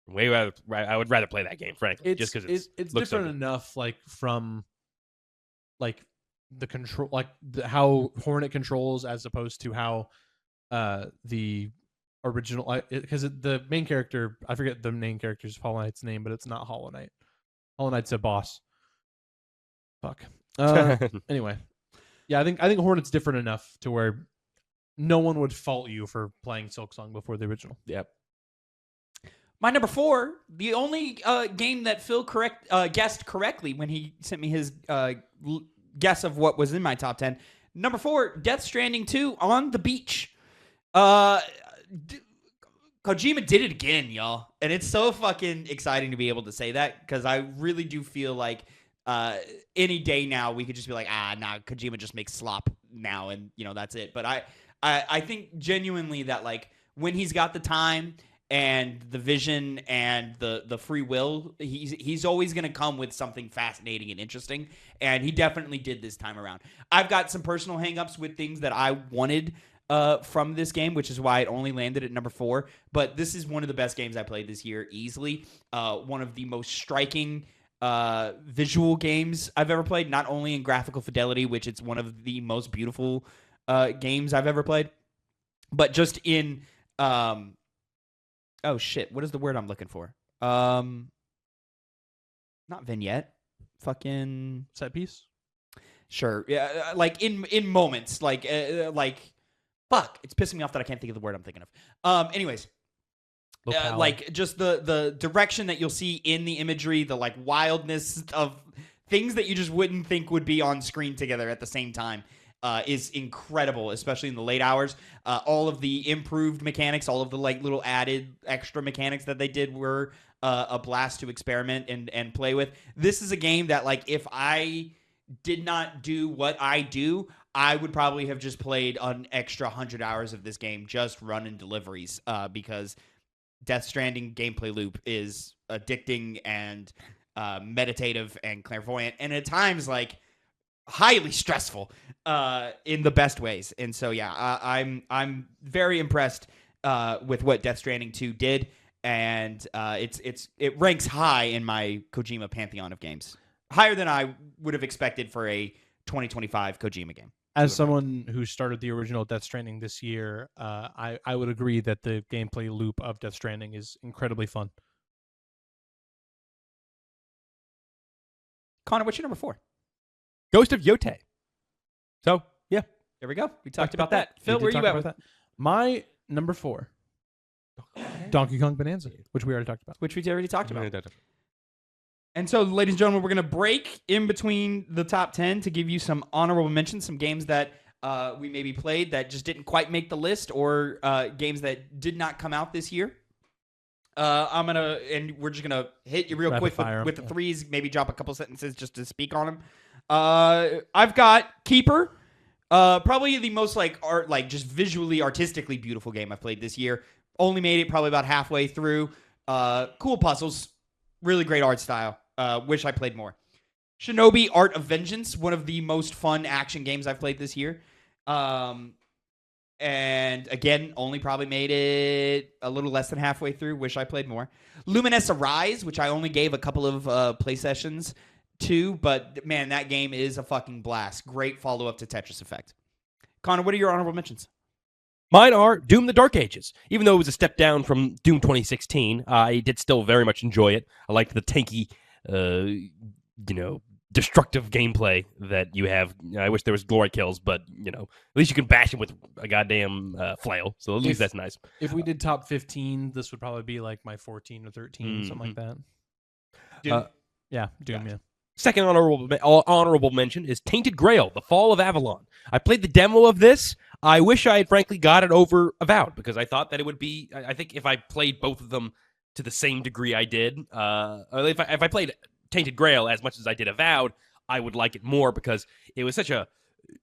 I would rather play that game, frankly, just because
it's
looks so
different
good.
enough, like from like the control, like how Hornet controls as opposed to how the original, because the main character, I forget the main character's Hollow Knight's name, but it's not Hollow Knight. Hollow Knight's a boss. Fuck. Anyway, yeah, I think Hornet's different enough to where no one would fault you for playing Silksong before the original.
Yep.
My number 4, the only game that Phil guessed correctly when he sent me his guess of what was in my top 10. Number 4, Death Stranding 2 on the beach. Kojima did it again, y'all. And it's so fucking exciting to be able to say that, because I really do feel like any day now we could just be like, nah, Kojima just makes slop now, and that's it. But I think genuinely that, like, when he's got the time and the vision and the free will, he's always going to come with something fascinating and interesting, and he definitely did this time around. I've got some personal hangups with things that I wanted from this game, which is why it only landed at number 4, but this is one of the best games I played this year, easily. One of the most striking visual games I've ever played, not only in graphical fidelity, which it's one of the most beautiful games I've ever played, but just in oh shit, what is the word I'm looking for? Not vignette. Fucking
Set piece?
Sure. Yeah, like in moments, like fuck, it's pissing me off that I can't think of the word I'm thinking of. Anyways, like just the direction that you'll see in the imagery, the like wildness of things that you just wouldn't think would be on screen together at the same time. Is incredible, especially in the late hours. All of the improved mechanics, all of the like little added extra mechanics that they did were a blast to experiment and play with. This is a game that, like, if I did not do what I do, I would probably have just played an extra 100 hours of this game just running deliveries, because Death Stranding gameplay loop is addicting and meditative and clairvoyant, and at times, like, highly stressful in the best ways. And so yeah, I'm very impressed with what Death Stranding 2 did, and it ranks high in my Kojima pantheon of games, higher than I would have expected for a 2025 Kojima game.
As someone who started the original Death Stranding this year, I would agree that the gameplay loop of Death Stranding is incredibly fun.
Connor, what's your number 4?
Ghost of Yote. So, yeah.
There we go. We talked about that. Phil, where you at with that?
My number 4, Donkey Kong Bonanza, which we already talked about.
Which we already talked about. And so, ladies and gentlemen, we're going to break in between the top 10 to give you some honorable mentions, some games that we maybe played that just didn't quite make the list, or games that did not come out this year. We're just going to hit you real quick with the threes, maybe drop a couple sentences just to speak on them. I've got Keeper, probably the most just visually, artistically beautiful game I've played this year. Only made it probably about halfway through. Cool puzzles, really great art style. Wish I played more. Shinobi Art of Vengeance, one of the most fun action games I've played this year. And again, only probably made it a little less than halfway through. Wish I played more. Luminous Arise, which I only gave a couple of play sessions to, but man, that game is a fucking blast. Great follow-up to Tetris Effect. Connor, what are your honorable mentions?
Mine are Doom the Dark Ages. Even though it was a step down from Doom 2016, I did still very much enjoy it. I liked the tanky, destructive gameplay that you have. I wish there was glory kills, but, at least you can bash him with a goddamn flail. So at least that's nice.
If we did top 15, this would probably be like my 14 or 13, something like that.
Doom.
Doom, yeah.
Second honorable mention is Tainted Grail, The Fall of Avalon. I played the demo of this. I wish I had frankly got it over Avowed, because I thought that it would be, I think if I played both of them to the same degree I did, if I played Tainted Grail as much as I did Avowed, I would like it more, because it was such a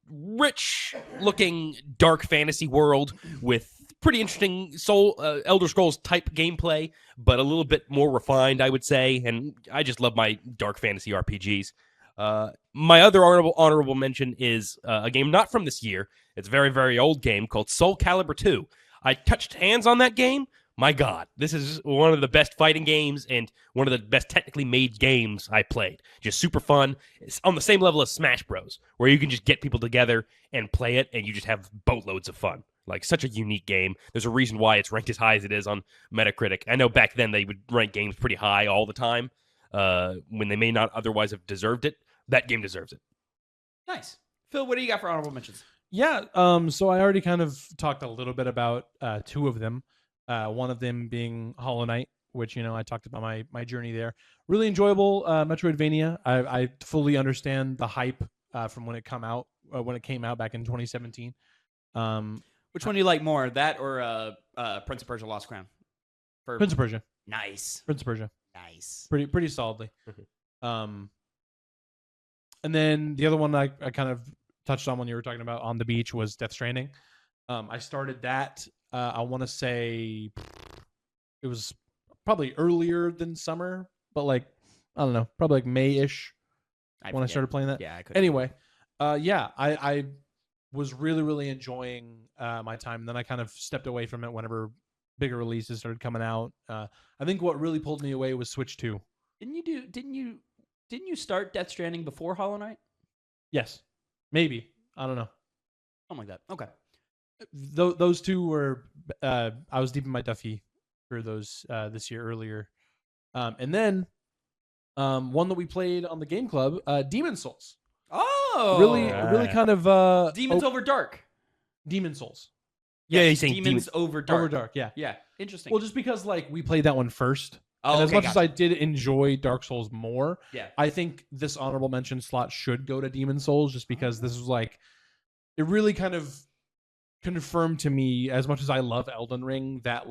rich-looking dark fantasy world with pretty interesting Elder Scrolls type gameplay, but a little bit more refined, I would say. And I just love my dark fantasy RPGs. My other honorable mention is a game not from this year. It's a very, very old game called Soul Calibur 2. I touched hands on that game, my God, this is one of the best fighting games and one of the best technically made games I played. Just super fun. It's on the same level as Smash Bros, where you can just get people together and play it, and you just have boatloads of fun. Like, such a unique game. There's a reason why it's ranked as high as it is on Metacritic. I know back then they would rank games pretty high all the time when they may not otherwise have deserved it. That game deserves it.
Nice. Phil, what do you got for honorable mentions?
Yeah. So I already kind of talked a little bit about two of them. One of them being Hollow Knight, which, I talked about my journey there. Really enjoyable Metroidvania. I fully understand the hype from when it came out back in 2017.
Which one do you like more, that or Prince of Persia: Lost Crown?
Prince of Persia.
Nice.
Prince of Persia.
Nice.
Pretty solidly. And then the other one I kind of touched on when you were talking about On the Beach was Death Stranding. I started that. I want to say it was probably earlier than summer, but I don't know, probably May-ish when I started playing that.
Yeah, I could.
Anyway, I was really, really enjoying my time. And then I kind of stepped away from it whenever bigger releases started coming out. I think what really pulled me away was Switch 2.
Didn't you start Death Stranding before Hollow Knight?
Yes, maybe. I don't know.
Something like that. Okay.
Those two were I was deep in my Duffy for those this year earlier, and then one that we played on the Game Club, Demon Souls.
Oh,
really kind of
Demons over Dark.
Demon Souls.
Yeah,
Yes,
he's saying
Demons over Dark.
Over Dark, yeah.
Yeah, interesting.
Well, just because we played that one first,
oh,
and as
okay,
much
gotcha.
as I did enjoy Dark Souls more,
Yeah.
I think this honorable mention slot should go to Demon Souls, just because this was it really kind of confirmed to me, as much as I love Elden Ring, that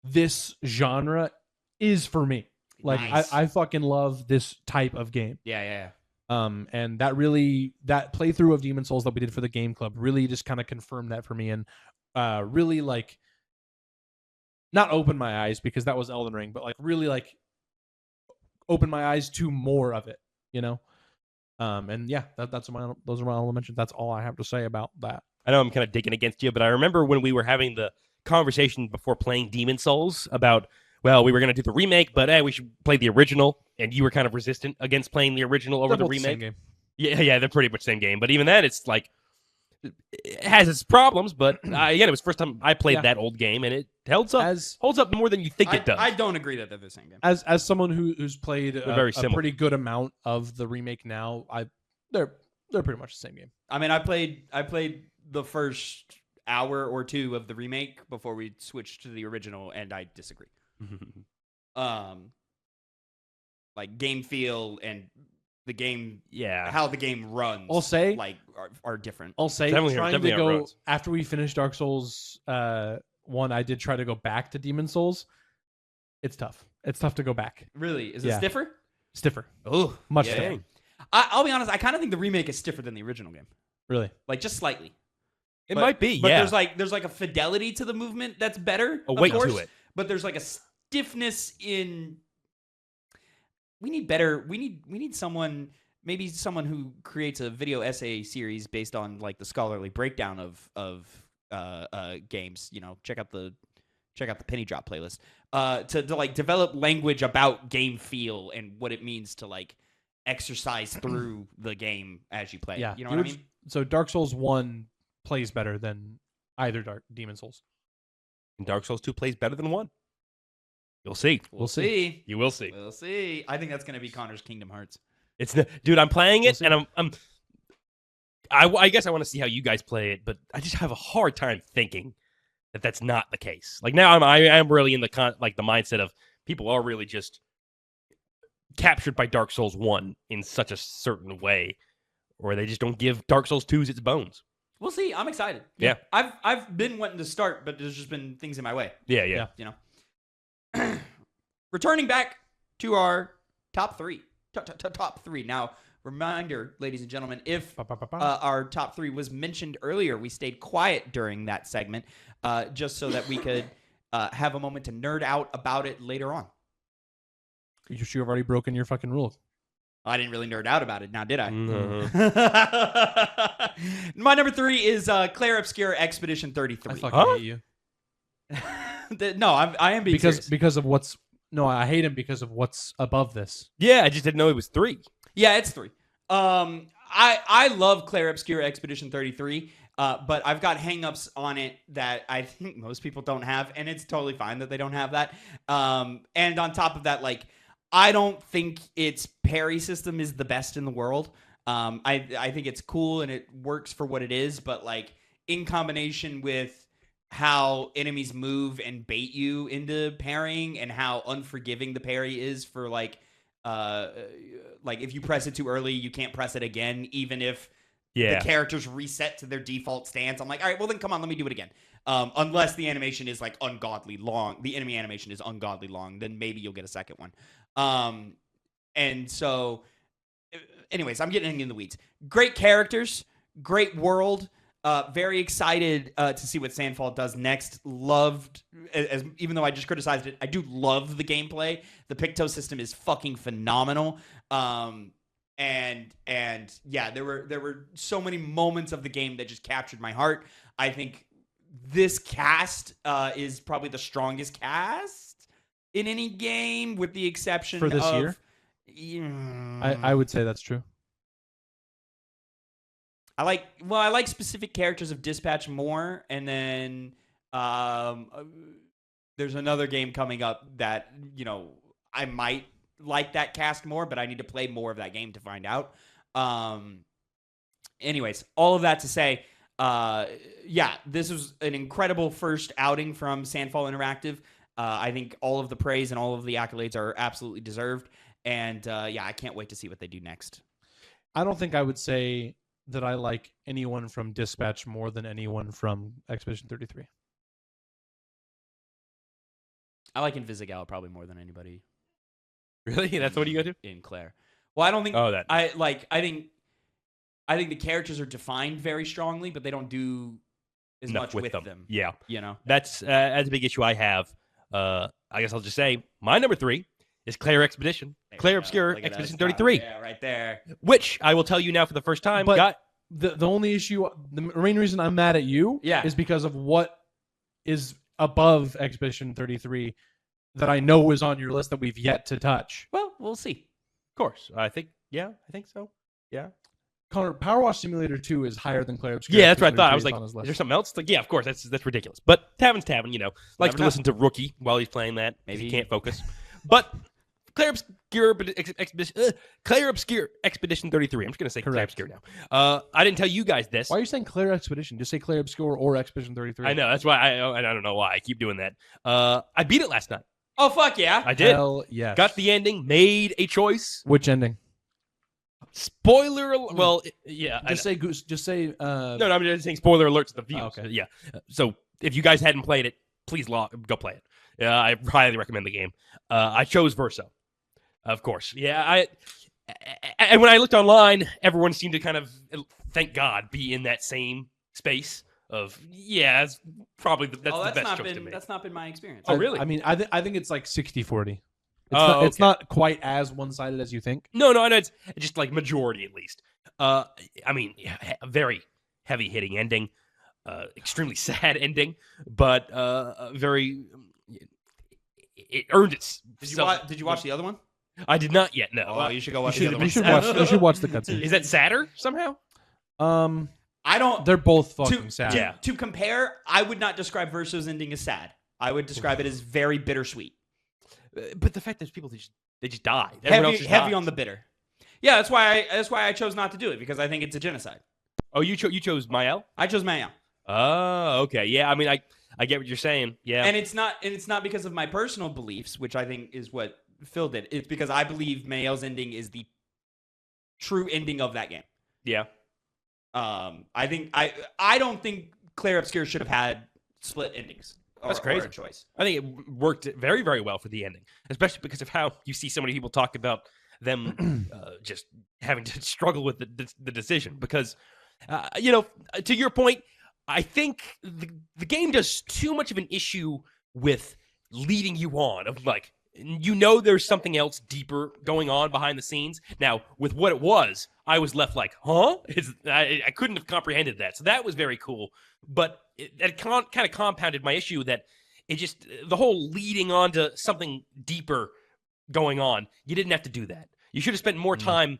this genre is for me.
Nice.
I fucking love this type of game.
Yeah.
And that playthrough of Demon Souls that we did for the Game Club really just kind of confirmed that for me, and really not open my eyes, because that was Elden Ring, but really open my eyes to more of it, and yeah, those are my honorable mentions. That's all I have to say about that.
I know I'm kind of digging against you, but I remember when we were having the conversation before playing Demon Souls about, well, we were going to do the remake, but we should play the original, and you were kind of resistant against playing the original over the remake.
Same game.
Yeah, they're pretty much the same game. But even then, it's it has its problems. But again, it was the first time I played that old game, and it holds up more than you think it does.
I don't agree that they're the same game.
As someone who's played
very
a pretty good amount of the remake now, they're pretty much the same game.
I mean, I played the first hour or two of the remake before we switched to the original, and I disagree. Game feel and the game, how the game runs,
I'll say
are different.
I'll say
Definitely
to go
roads.
after we finished Dark Souls 1, I did try to go back to Demon Souls. It's tough. It's tough to go back.
Really? Is it stiffer?
Stiffer.
Oh,
Much
yeah.
stiffer.
I'll be honest. I kind of think the remake is stiffer than the original game.
Really?
Just slightly.
It might be,
but
yeah.
there's a fidelity to the movement that's better.
A weight
of course,
to it.
But there's a stiffness in. We need better. We need someone. Maybe someone who creates a video essay series based on the scholarly breakdown of games. Check out the Penny Drop playlist. To develop language about game feel and what it means to exercise through the game as you play.
Yeah.
You know what I mean?
So Dark Souls 1 plays better than either Demon Souls.
And Dark Souls 2 plays better than 1. You'll see.
We'll see.
You will see.
We'll see. I think that's going to be Connor's Kingdom Hearts.
Dude, I'm playing it, and I guess I want to see how you guys play it, but I just have a hard time thinking that that's not the case. Now I am really in the mindset of people are really just captured by Dark Souls 1 in such a certain way, or they just don't give Dark Souls 2's its bones.
We'll see. I'm excited.
Yeah.
I've been wanting to start, but there's just been things in my way.
Yeah.
Returning back to our top three. Top three. Now, reminder, ladies and gentlemen, if our top three was mentioned earlier, we stayed quiet during that segment just so that we could have a moment to nerd out about it later on.
You've already broken your fucking rule.
I didn't really nerd out about it now, did I?
Mm-hmm.
My number 3 is Claire Obscure Expedition 33.
I fucking hate you.
No, I am being serious.
because of what's no, I hate him because of what's above this.
Yeah, I just didn't know it was 3.
Yeah, it's 3. I love Claire Obscure Expedition 33, but I've got hangups on it that I think most people don't have, and it's totally fine that they don't have that. And on top of that, like, I don't think its parry system is the best in the world. I think it's cool and it works for what it is, but like in combination with how enemies move and bait you into parrying and how unforgiving the parry is for like if you press it too early, you can't press it again, even if the characters reset to their default stance. I'm like, all right, well then come on, let me do it again. Unless the animation is like ungodly long, the enemy animation is ungodly long, then maybe you'll get a second one. And so, anyways, I'm getting in the weeds. Great characters, great world. Very excited to see what Sandfall does next. Loved, even though I just criticized it, I do love the gameplay. The Picto system is fucking phenomenal. And yeah, there were so many moments of the game that just captured my heart. I think this cast is probably the strongest cast in any game, with the exception
For this
of,
year? I would say that's true.
I like specific characters of Dispatch more, and then there's another game coming up that, you know, I might like that cast more, but I need to play more of that game to find out. Anyways, all of that to say, yeah, this was an incredible first outing from Sandfall Interactive. I think all of the praise and all of the accolades are absolutely deserved. And yeah, I can't wait to see what they do next.
I don't think I would say that I like anyone from Dispatch more than anyone from Expedition 33.
I like Invisigal probably more than anybody.
Really? That's what you go to?
In Claire. Well, I don't think.
Oh, that.
I think the characters are defined very strongly, but they don't do as much with them.
Yeah.
You know?
That's a big issue I have. I guess I'll just say my number 3 is Claire Expedition. Claire Obscure Expedition 33.
Yeah, right there.
Which I will tell you now for the first time.
But the only issue, the main reason I'm mad at you is because of what is above Expedition 33 that I know is on your list that we've yet to touch.
Well, we'll see.
Of course. I think so. Yeah.
Connor, Power Wash Simulator 2 is higher than Claire Obscure.
Yeah, that's what I thought. I was like,
is
there something else? It's like, yeah, of course. That's ridiculous. But Tavin's Tavin, you know, likes to listen to Rookie while he's playing that. Maybe he can't focus. But Claire Obscure Expedition 33. I'm just going to say Claire Obscure now. I didn't tell you guys this.
Why are you saying Claire Expedition? Just say Claire Obscure or Expedition 33.
I know. That's why I don't know why I keep doing that. I beat it last night.
Oh, fuck yeah.
I did.
Hell yes.
Got the ending, made a choice.
Which ending?
Spoiler alert. Well, yeah.
Just say.
No, I'm just saying spoiler alerts to the views.
Oh, okay.
Yeah. So if you guys hadn't played it, please go play it. I highly recommend the game. I chose Verso, of course. Yeah. And when I looked online, everyone seemed to kind of, thank God, be in that same space of that's probably the best choice to make.
That's not been my experience.
Oh, really?
I mean, I think it's like 60-40. It's not quite as one-sided as you think.
No, it's just like majority at least. I mean, a very heavy-hitting ending, extremely sad ending, but very. It earned its.
Did you watch the other one?
I did not yet. No.
Oh, you should go watch the other one.
You should watch the cutscene.
Is that sadder somehow?
I don't.
They're both fucking sad.
To compare, I would not describe Verso's ending as sad. I would describe it as very bittersweet.
But the fact that people they just die.
Heavy on the bitter. Yeah, that's why I chose not to do it, because I think it's a genocide.
Oh, you chose Mael?
I chose Mael.
Oh, okay. Yeah, I mean, I get what you're saying. Yeah,
and it's not because of my personal beliefs, which I think is what Phil did. It's because I believe Mael's ending is the true ending of that game.
Yeah.
I don't think Claire Obscure should have had split endings.
That's crazy.
Choice.
I think it worked very, very well for the ending, especially because of how you see so many people talk about them just having to struggle with the decision. Because, to your point, I think the game does too much of an issue with leading you on, of like, there's something else deeper going on behind the scenes. Now, with what it was, I was left like, huh? I couldn't have comprehended that. So that was very cool. But it kind of compounded my issue that it just the whole leading on to something deeper going on. You didn't have to do that. You should have spent more time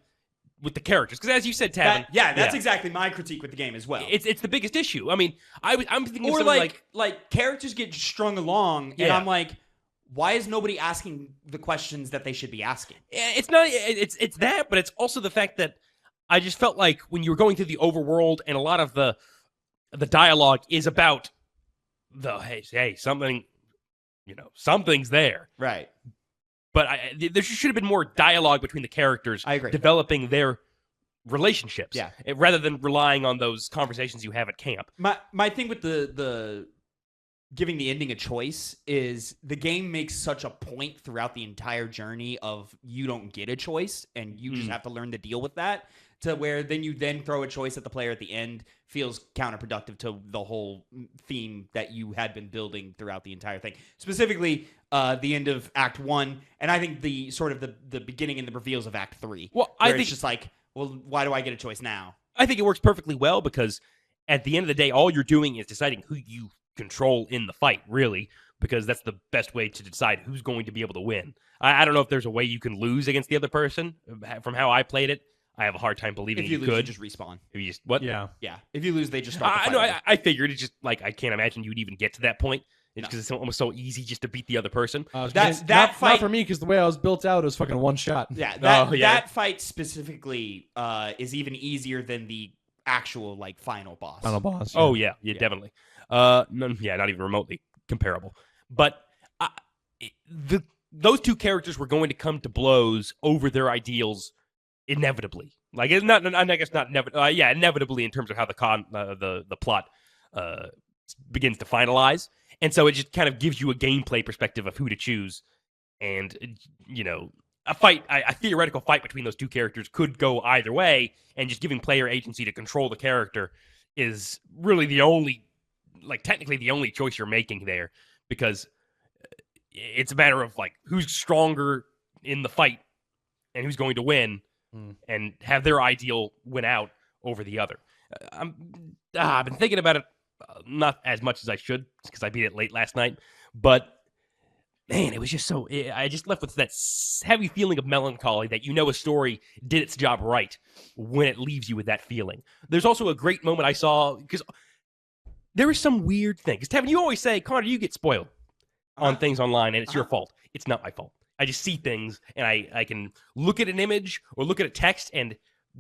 with the characters, because as you said, Tavin,
that's exactly my critique with the game as well.
It's the biggest issue. I mean, I'm thinking of
or
something
like characters get strung along, and I'm like, why is nobody asking the questions that they should be asking?
It's not. It's that, but it's also the fact that I just felt like when you were going through the overworld, and a lot of the dialogue is about hey something, something's there,
right?
But there should have been more dialogue between the characters.
I agree.
Developing their relationships,
Yeah.
rather than relying on those conversations you have at camp.
My thing with the giving the ending a choice is the game makes such a point throughout the entire journey of you don't get a choice and you just have to learn to deal with that, to where then you throw a choice at the player at the end feels counterproductive to the whole theme that you had been building throughout the entire thing. Specifically, the end of Act 1, and I think the sort of the beginning and the reveals of Act 3.
Well,
I think it's just like, well, why do I get a choice now?
I think it works perfectly well because at the end of the day, all you're doing is deciding who you control in the fight, really, because that's the best way to decide who's going to be able to win. I don't know if there's a way you can lose against the other person. From how I played it, I have a hard time believing
If you lose,
could.
you just respawn.
If you just what?
Yeah.
Yeah. If you lose, they just start the
I
fight.
know. I figured it's just like I can't imagine you'd even get to that point. It's because it's almost so easy just to beat the other person.
That fight
not for me, because the way I was built out, it was fucking one shot.
Yeah,
Oh, yeah.
that fight specifically is even easier than the actual final boss.
Final boss.
Oh yeah, definitely. Not even remotely comparable. But those two characters were going to come to blows over their ideals inevitably. Like it's not. I guess not. Inevitably in terms of how the plot begins to finalize, and so it just kind of gives you a gameplay perspective of who to choose, and a theoretical fight between those two characters could go either way, and just giving player agency to control the character is really technically the only choice you're making there, because it's a matter of who's stronger in the fight and who's going to win and have their ideal win out over the other. I've been thinking about it not as much as I should because I beat it late last night, but man, it was just so... I just left with that heavy feeling of melancholy that a story did its job right when it leaves you with that feeling. There's also a great moment I saw, because there is some weird thing. Because, Tavin, you always say, Connor, you get spoiled on things online, and it's your fault. It's not my fault. I just see things, and I can look at an image or look at a text and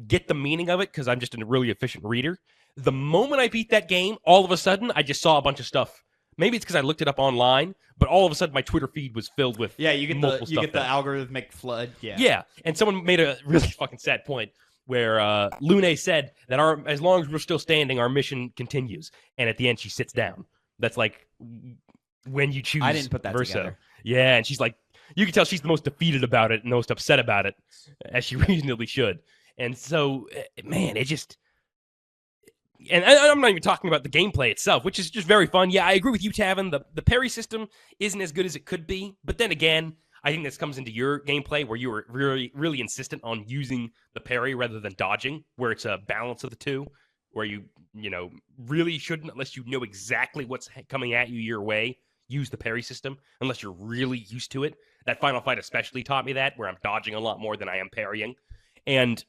get the meaning of it because I'm just a really efficient reader. The moment I beat that game, all of a sudden, I just saw a bunch of stuff. Maybe it's because I looked it up online, but all of a sudden my Twitter feed was filled with
you get the algorithmic flood.
Yeah, and someone made a really fucking sad point where Lune said that as long as we're still standing, our mission continues. And at the end, she sits down. That's like when you choose.
I didn't put that
Verso.
together.
Yeah, and she's like, you can tell she's the most defeated about it and the most upset about it, as she reasonably should. And so, man, it just... And I'm not even talking about the gameplay itself, which is just very fun. Yeah, I agree with you, Tavin. The parry system isn't as good as it could be. But then again, I think this comes into your gameplay where you were really, really insistent on using the parry rather than dodging, where it's a balance of the two, where you really shouldn't, unless you know exactly what's coming at you your way, use the parry system, unless you're really used to it. That final fight especially taught me that, where I'm dodging a lot more than I am parrying. And...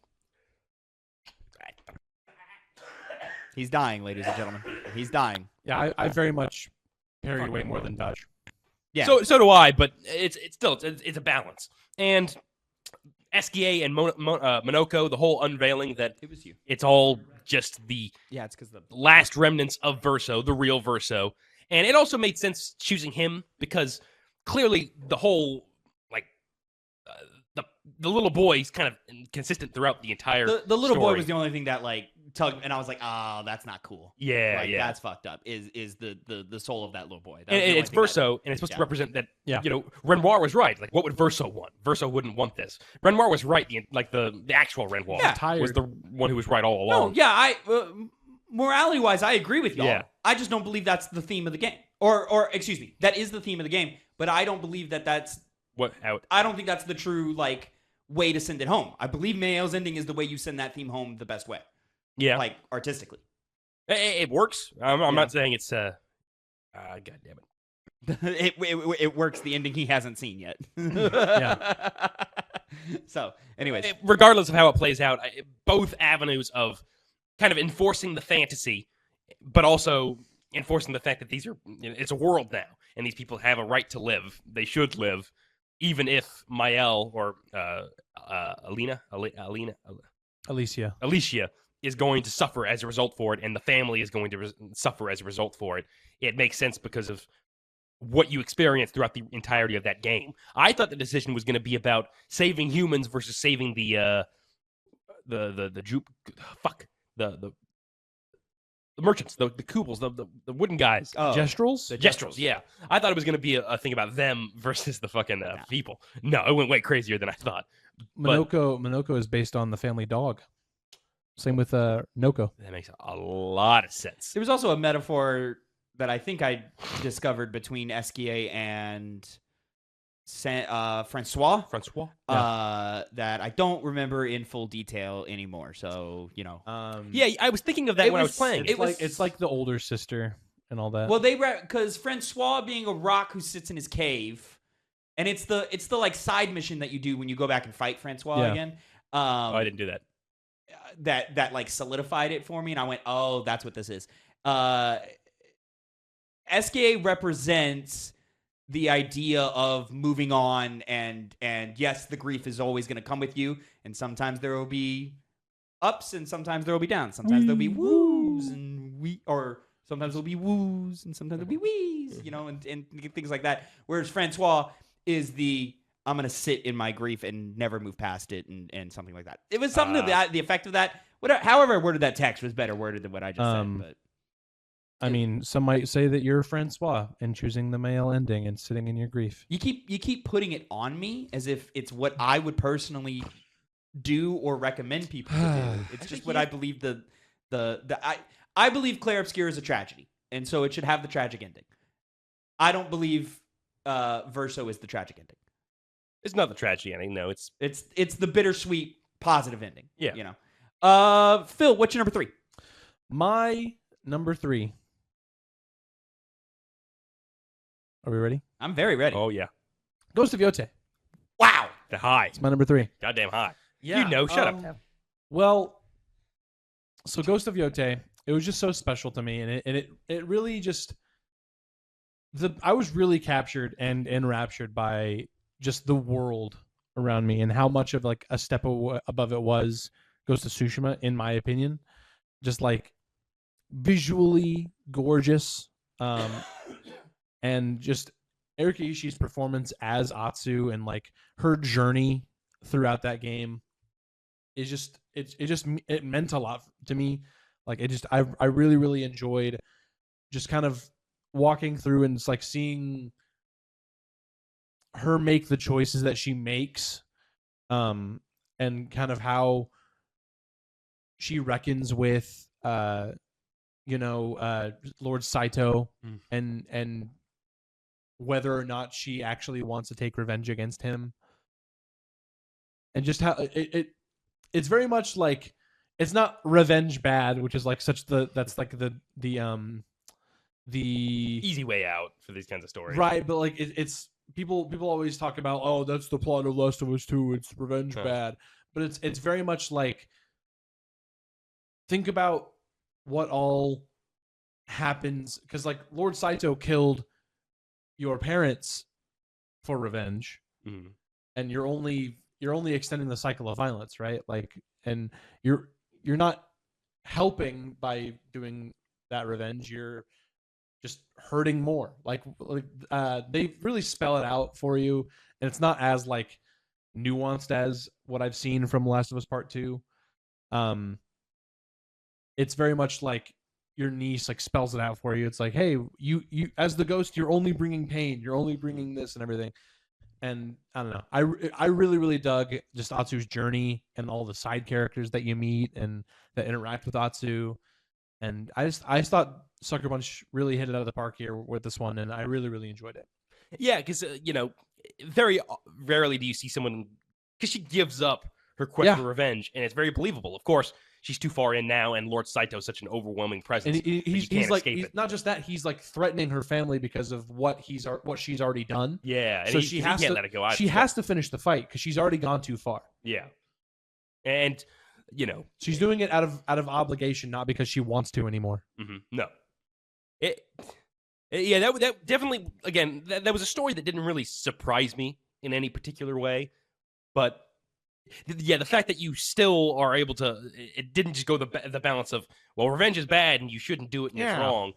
He's dying, ladies and gentlemen. He's dying.
Yeah, I very much parry way more than dodge.
Yeah.
So do I, but it's still a balance. And SKA and Monoko, the whole unveiling that
It was you.
it's all just the
Yeah, it's because the
last remnants of Verso, the real Verso. And it also made sense choosing him because clearly the whole the little boy's kind of consistent throughout the entire
the little boy
story.
was the only thing that tugged, and I was like, oh, that's not cool.
Yeah,
That's fucked up. Is the soul of that little boy?
And it's Verso, and it's supposed to represent that. Renoir was right. Like, what would Verso want? Verso wouldn't want this. Renoir was right. The actual Renoir was the one who was right all along.
No, yeah, morality wise, I agree with y'all.
Yeah.
I just don't believe that's the theme of the game, or excuse me, that is the theme of the game. But I don't believe that's I don't think that's the true way to send it home. I believe Mayo's ending is the way you send that theme home the best way.
Yeah,
artistically.
It works. I'm not saying it's God damn it.
it works the ending he hasn't seen yet.
Yeah.
So, anyways,
Regardless of how it plays out, both avenues of kind of enforcing the fantasy, but also enforcing the fact that these are it's a world now, and these people have a right to live. They should live, even if Mael or Alicia is going to suffer as a result for it, and the family is going to suffer as a result for it. It makes sense because of what you experience throughout the entirety of that game. I thought the decision was going to be about saving humans versus saving the merchants, the Kubels, the wooden guys.
Gestrels?
The
Gestrels, yeah. I thought it was going to be a thing about them versus the fucking people. No, it went way crazier than I thought.
Minoko is based on the family dog. Same with Noko.
That makes a lot of sense.
There was also a metaphor that I think I discovered between Esquier and Francois. That I don't remember in full detail anymore. So,
yeah, I was thinking of that when I was playing.
It's like the older sister and all that.
Well, because Francois being a rock who sits in his cave, and it's the like side mission that you do when you go back and fight Francois again.
I didn't do that.
That like solidified it for me, and I went, oh, that's what this is. SKA represents the idea of moving on, and yes, the grief is always going to come with you, and sometimes there will be ups, and sometimes there will be downs. Sometimes there'll be woos or sometimes there'll be woos, and sometimes there'll be wees, and things like that. Whereas Francois is I'm going to sit in my grief and never move past it, and something like that. It was something to the effect of that. However I worded that text was better worded than what I just said. But
I mean, some might say that you're Francois and choosing the male ending and sitting in your grief.
You keep putting it on me as if it's what I would personally do or recommend people to do. It's just what I believe I believe Clair Obscur is a tragedy, and so it should have the tragic ending. I don't believe Verso is the tragic ending.
It's not the tragedy ending, no. It's
the bittersweet positive ending.
Yeah.
Phil, what's your number 3?
My number 3. Are we ready?
I'm very ready.
Oh, yeah.
Ghost of Yote.
Wow.
The high.
It's my number 3.
Goddamn high.
Yeah.
Shut up.
Well, so Ghost of Yote, it was just so special to me, and it really just I was really captured and enraptured by just the world around me and how much of like a step above it was Ghost of Tsushima, in my opinion. Just like visually gorgeous, and just Erika Ishii's performance as Atsu and like her journey throughout that game is just it meant a lot to me. Like I really, really enjoyed just kind of walking through and it's like seeing her make the choices that she makes, and kind of how she reckons with Lord Saito, and whether or not she actually wants to take revenge against him, and just how it's very much like it's not revenge bad, which is like that's like the
easy way out for these kinds of stories,
right? But like it's people always talk about, oh, that's the plot of Last of Us 2, it's revenge bad, but it's very much like, think about what all happens, because like Lord Saito killed your parents for revenge, and you're only extending the cycle of violence, right? Like, and you're not helping by doing that revenge, you're just hurting more. Like they really spell it out for you, and it's not as like nuanced as what I've seen from Last of Us Part 2. It's very much like your niece like spells it out for you. It's like, hey, you as the ghost, you're only bringing pain, you're only bringing this and everything. And I don't know, I really, really dug just Atsu's journey and all the side characters that you meet and that interact with Atsu. And I just thought Sucker Punch really hit it out of the park here with this one, and I really, really enjoyed it.
Yeah, because very rarely do you see someone, because she gives up her quest for revenge, and it's very believable. Of course, she's too far in now, and Lord Saito is such an overwhelming presence.
And he's like, he's not just that, he's like threatening her family because of what she's already done.
Yeah,
So
and
she
he
has
can't
to
let it go either.
She has to finish the fight because she's already gone too far.
Yeah, and
she's doing it out of obligation, not because she wants to anymore.
No, that definitely, again, that was a story that didn't really surprise me in any particular way, but yeah, the fact that you still are able to, it didn't just go the balance of, well, revenge is bad and you shouldn't do it and it's wrong.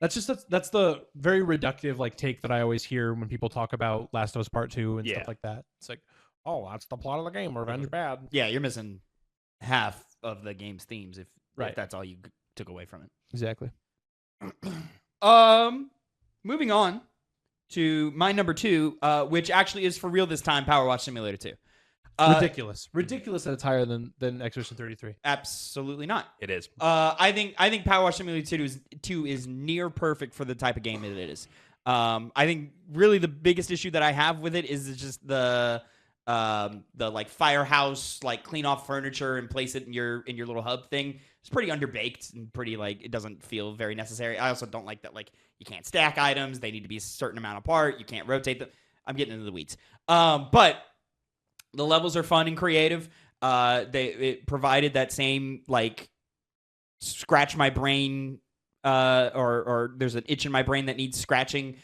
That's the very reductive like take that I always hear when people talk about Last of Us Part 2 and stuff like that. It's like, oh, that's the plot of the game. Revenge bad.
Yeah, you're missing half of the game's themes if that's all you took away from it.
Exactly.
Moving on to my number 2, which actually is for real this time, Power Wash Simulator 2.
Ridiculous that it's higher than Exorcist 33.
Absolutely not.
It is.
I think Power Wash Simulator 2 is near perfect for the type of game that it is. I think really the biggest issue that I have with it is just the like firehouse, like clean off furniture and place it in your little hub thing. It's pretty underbaked and pretty like it doesn't feel very necessary. I also don't like that like you can't stack items. They need to be a certain amount apart. You can't rotate them. I'm getting into the weeds. But the levels are fun and creative. It provided that same like scratch my brain or there's an itch in my brain that needs scratching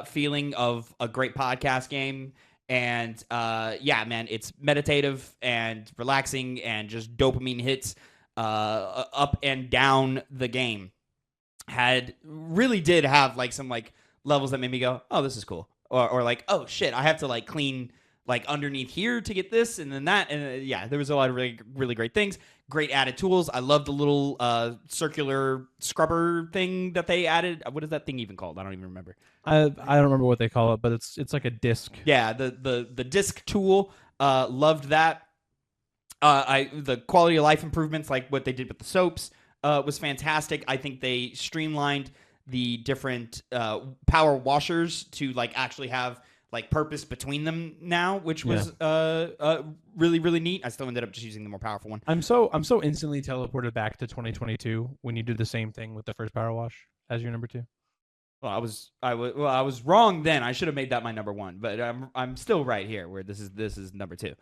feeling of a great podcast game. And yeah, man, it's meditative and relaxing and just dopamine hits up and down the game. Really did have like some like levels that made me go, oh, this is cool. Or like, oh shit, I have to like clean like underneath here to get this and then that. And yeah, there was a lot of really, really great things. Great added tools. I love the little circular scrubber thing that they added. What is that thing even called? I don't even remember.
I don't remember what they call it, but it's like a disc.
Yeah, the disc tool. Loved that. The quality of life improvements, like what they did with the soaps, was fantastic. I think they streamlined the different power washers to like actually have like purpose between them now, which was really, really neat. I still ended up just using the more powerful one.
I'm so instantly teleported back to 2022 when you did the same thing with the first power wash as your number 2.
Well, I was wrong then. I should have made that my number 1, but I'm still right here where this is number 2.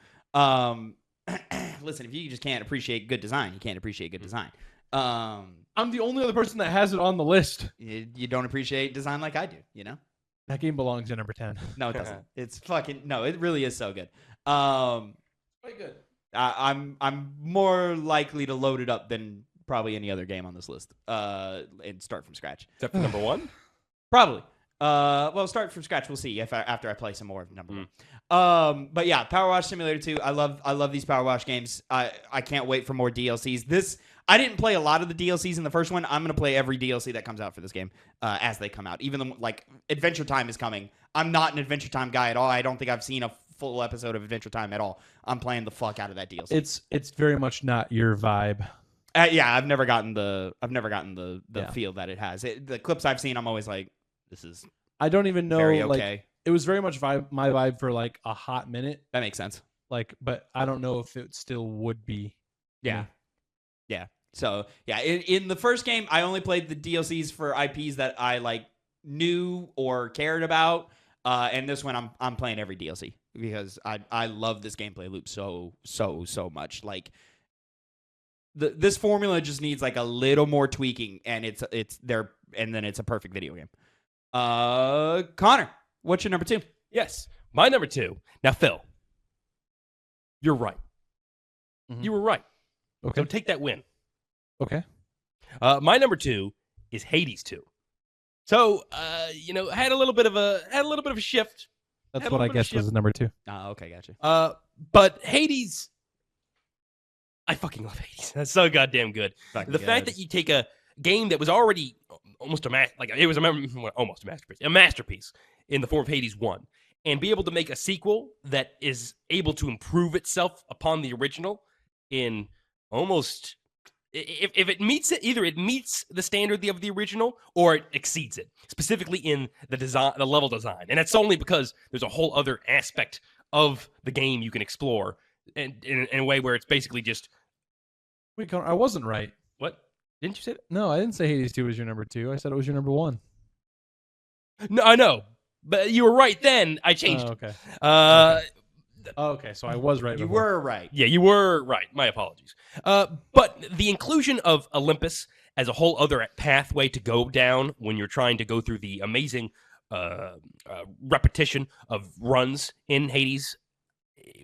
Listen, if you just can't appreciate good design, you can't appreciate good design.
I'm the only other person that has it on the list.
You don't appreciate design like I do, you know?
That game belongs in number 10.
No, it doesn't. It's fucking no. It really is so good.
Quite good.
I'm more likely to load it up than probably any other game on this list. And start from scratch.
Except for number 1?
Probably. Well, start from scratch. We'll see after I play some more of number 1. But yeah, Power Wash Simulator 2. I love these Power Wash games. I can't wait for more DLCs. I didn't play a lot of the DLCs in the first one. I'm going to play every DLC that comes out for this game as they come out. Even though, like, Adventure Time is coming. I'm not an Adventure Time guy at all. I don't think I've seen a full episode of Adventure Time at all. I'm playing the fuck out of that DLC.
It's very much not your vibe.
Yeah, I've never gotten the feel that it has. The clips I've seen, I'm always like, this is
I don't even know.
very
like,
okay.
It was very much my vibe for like a hot minute.
That makes sense.
Like, but I don't know if it still would be.
Yeah. Yeah. So yeah, in the first game, I only played the DLCs for IPs that I like knew or cared about. And this one, I'm playing every DLC because I love this gameplay loop so much. Like this formula just needs like a little more tweaking, and it's there, and then it's a perfect video game. Connor, what's your number 2?
Yes, my number 2. Now, Phil, you're right.
Mm-hmm.
You were right.
Okay.
So take that win.
Okay.
My number 2 is Hades 2. So, had a little bit of a shift.
That's what I guessed was number 2.
Oh, okay, gotcha.
But Hades, I fucking love Hades. That's so goddamn good. The fact that you take a game that was already almost a masterpiece in the form of Hades 1, and be able to make a sequel that is able to improve itself upon the original in almost. If it meets it, either it meets the standard of the original or it exceeds it, specifically in the design, the level design. And that's only because there's a whole other aspect of the game you can explore in a way where it's basically just
Wait, Connor, I wasn't right.
What? Didn't you say that?
No, I didn't say Hades 2 was your number 2. I said it was your number 1.
No, I know. But you were right then. I changed
Oh,
it.
okay.
Uh,
Oh, okay, so I was right
You
before.
were right.
Yeah, you were right. My apologies. But the inclusion of Olympus as a whole other pathway to go down when you're trying to go through the amazing repetition of runs in Hades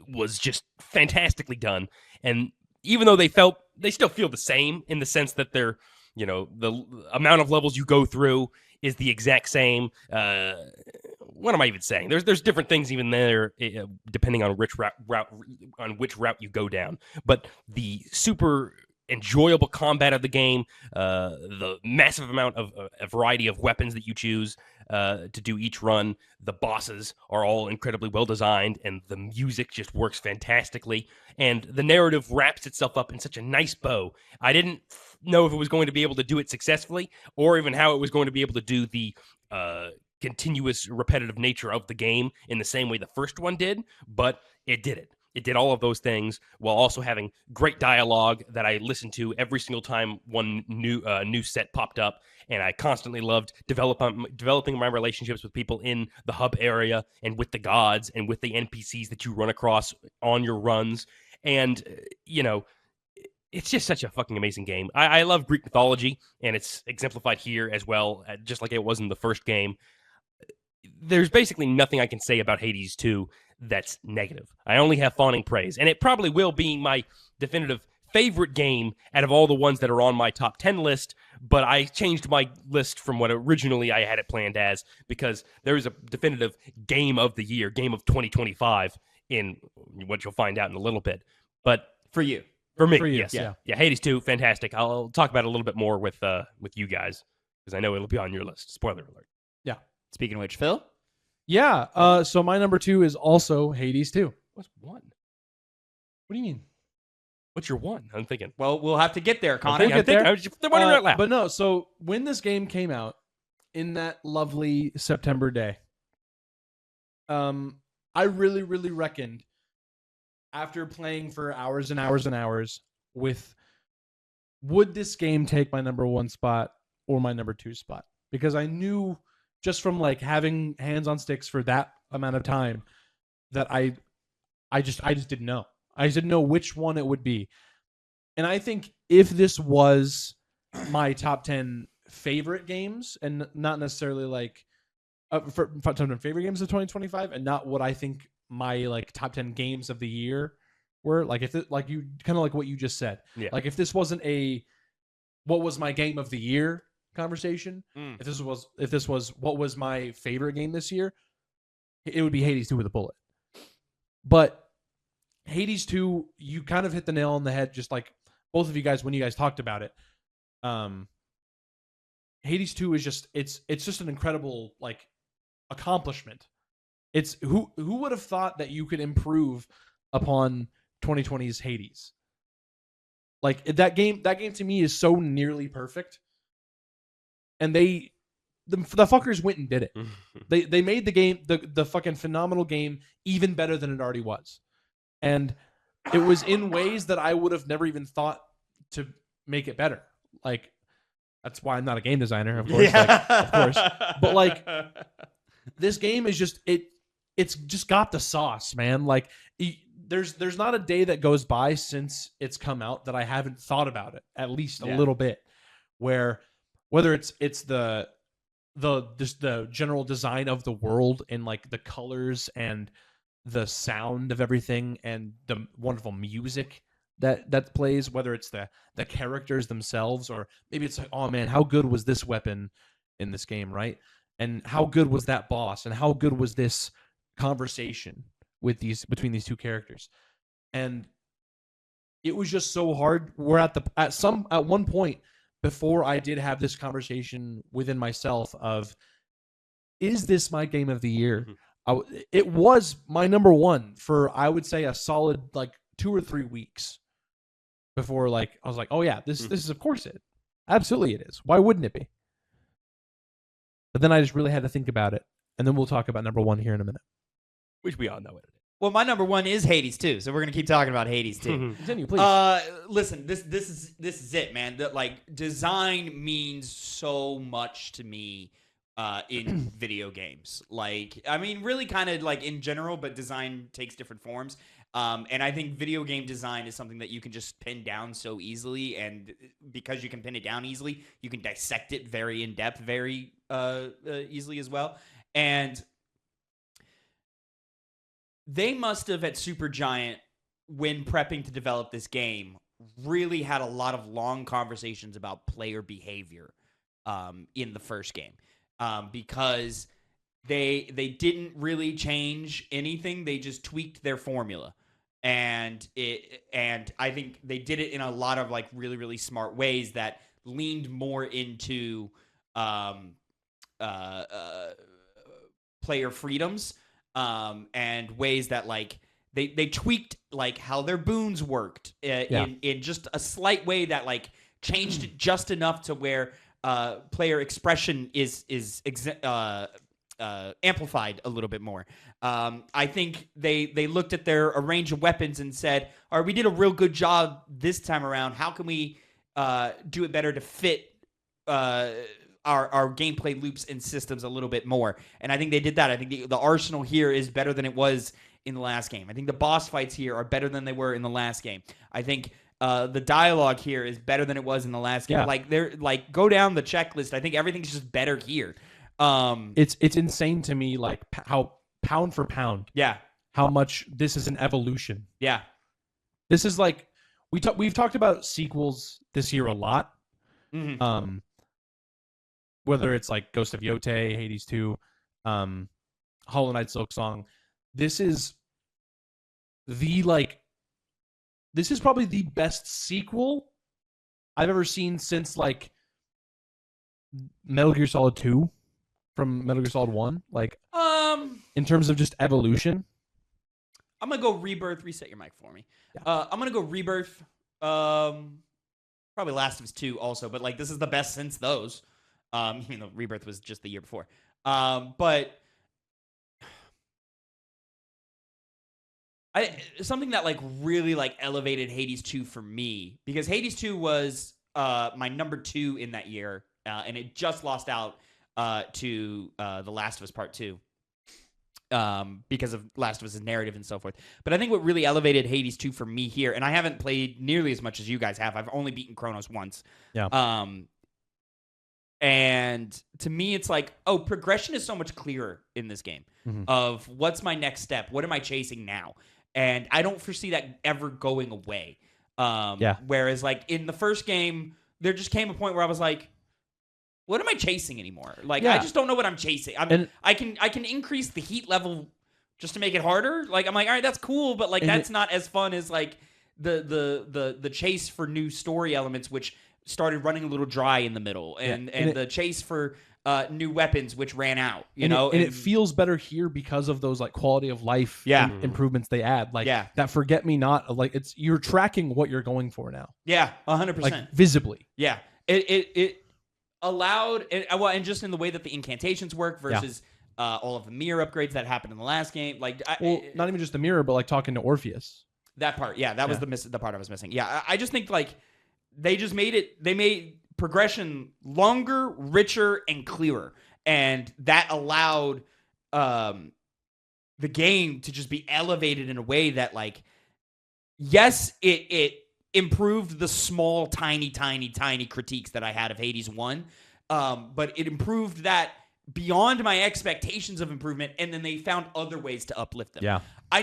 was just fantastically done. And even though they still feel the same in the sense that they're, the amount of levels you go through is the exact same. What am I even saying? There's different things even there, depending on which route you go down. But the super enjoyable combat of the game, the massive amount of a variety of weapons that you choose to do each run, the bosses are all incredibly well designed, and the music just works fantastically. And the narrative wraps itself up in such a nice bow. I didn't know if it was going to be able to do it successfully, or even how it was going to be able to do the continuous repetitive nature of the game in the same way the first one did, but it did it. It did all of those things while also having great dialogue that I listened to every single time one new set popped up, and I constantly loved developing my relationships with people in the hub area and with the gods and with the NPCs that you run across on your runs. And it's just such a fucking amazing game. I love Greek mythology, and it's exemplified here as well, just like it was in the first game. There's basically nothing I can say about Hades 2 that's negative. I only have fawning praise, and it probably will be my definitive favorite game out of all the ones that are on my top 10 list, but I changed my list from what originally I had it planned as, because there is a definitive game of the year, game of 2025, in what you'll find out in a little bit. But
For you.
for me,
For you,
yes.
yeah.
Yeah, Hades 2, fantastic. I'll talk about it a little bit more with you guys, because I know it'll be on your list. Spoiler alert.
Speaking of which, Phil?
Yeah, so my number 2 is also Hades 2.
What's one?
What do you mean?
What's your one? I'm thinking.
Well, we'll have to get there, Connor.
We'll get there.
I was just wondering out loud.
But no, so when this game came out in that lovely September day, I really, really reckoned, after playing for hours and hours and hours, would this game take my number 1 spot or my number 2 spot? Because I knew just from like having hands on sticks for that amount of time that I just didn't know. I just didn't know which one it would be. And I think if this was my top 10 favorite games, and not necessarily like for top 10 favorite games of 2025, and not what I think my like top 10 games of the year were, like if it, like you kind of like what you just said, like if this wasn't a what was my game of the year conversation, if this was what was my favorite game this year, it would be Hades 2 with a bullet. But Hades 2, you kind of hit the nail on the head, just like both of you guys when you guys talked about it. Hades 2 is just it's just an incredible like accomplishment. It's who would have thought that you could improve upon 2020's Hades? Like that game to me is so nearly perfect. And the fuckers went and did it. They made the game, the fucking phenomenal game, even better than it already was. And it was in ways that I would have never even thought to make it better. Like, that's why I'm not a game designer, of course.
Yeah.
Like, of course. But like, this game is just it's just got the sauce, man. Like, there's not a day that goes by since it's come out that I haven't thought about it at least a little bit. Whether it's the general design of the world and like the colors and the sound of everything and the wonderful music that plays, whether it's the characters themselves, or maybe it's like, oh man, how good was this weapon in this game, right? And how good was that boss, and how good was this conversation between these two characters? And it was just so hard. We're at one point before I did have this conversation within myself of, is this my game of the year? It was my number 1 for, I would say, a solid like 2 or 3 weeks before, like, I was like, oh yeah, this is, of course it. Absolutely it is. Why wouldn't it be? But then I just really had to think about it. And then we'll talk about number 1 here in a minute.
Which we all know it.
Well, my number 1 is Hades 2, so we're gonna keep talking about Hades 2.
Continue, please.
Listen, this is it, man. That like design means so much to me in video games. Like, I mean, really kind of like in general, but design takes different forms. And I think video game design is something that you can just pin down so easily, and because you can pin it down easily, you can dissect it very in depth, very easily as well. And they must have at Supergiant, when prepping to develop this game, really had a lot of long conversations about player behavior in the first game, because they didn't really change anything. They just tweaked their formula, and I think they did it in a lot of like really, really smart ways that leaned more into player freedoms. And ways that like they tweaked like how their boons worked in just a slight way that like changed it just enough to where player expression is amplified a little bit more. I think they looked at their range of weapons and said, all right, we did a real good job this time around. How can we do it better to fit our gameplay loops and systems a little bit more? And I think they did that. I think the arsenal here is better than it was in the last game. I think the boss fights here are better than they were in the last game. I think the dialogue here is better than it was in the last game.
Yeah.
Like they're like go down the checklist. I think everything's just better here.
It's insane to me, like how pound for pound,
Yeah.
how much this is an evolution.
Yeah.
This is like we've talked about sequels this year a lot.
Mm-hmm.
Whether it's like Ghost of Yote, Hades 2, Hollow Knight Silksong. This is probably the best sequel I've ever seen since like Metal Gear Solid 2 from Metal Gear Solid 1. Like, in terms of just evolution.
I'm gonna go Rebirth. Reset your mic for me. Yeah. I'm gonna go Rebirth. Probably Last of Us 2 also, but like this is the best since those. Even though Rebirth was just the year before. But something that like really like elevated Hades 2 for me, because Hades 2 was my number 2 in that year, and it just lost out to The Last of Us Part 2. Because of Last of Us' narrative and so forth. But I think what really elevated Hades 2 for me here, and I haven't played nearly as much as you guys have. I've only beaten Chronos once.
Yeah.
And to me, it's like, progression is so much clearer in this game of what's my next step? What am I chasing now? And I don't foresee that ever going away. Whereas like in the first game, there just came a point where I was like, what am I chasing anymore? Like, I just don't know what I'm chasing. I can increase the heat level just to make it harder. Like, I'm like, all right, that's cool, but like that's not as fun as like the chase for new story elements, which started running a little dry in the middle, and the chase for new weapons, which ran out. And
it feels better here because of those like quality of life improvements they add. Like that forget me not. Like you're tracking what you're going for now.
Yeah, 100%.
Like visibly.
Yeah, it allowed, and just in the way that the incantations work versus all of the mirror upgrades that happened in the last game. Like,
not even just the mirror, but like talking to Orpheus.
That part, that was the part I was missing. Yeah, I just think like they just made progression longer, richer, and clearer, and that allowed the game to just be elevated in a way that like, yes, it improved the small, tiny critiques that I had of Hades 1, but it improved that beyond my expectations of improvement, and then they found other ways to uplift them.
Yeah.
I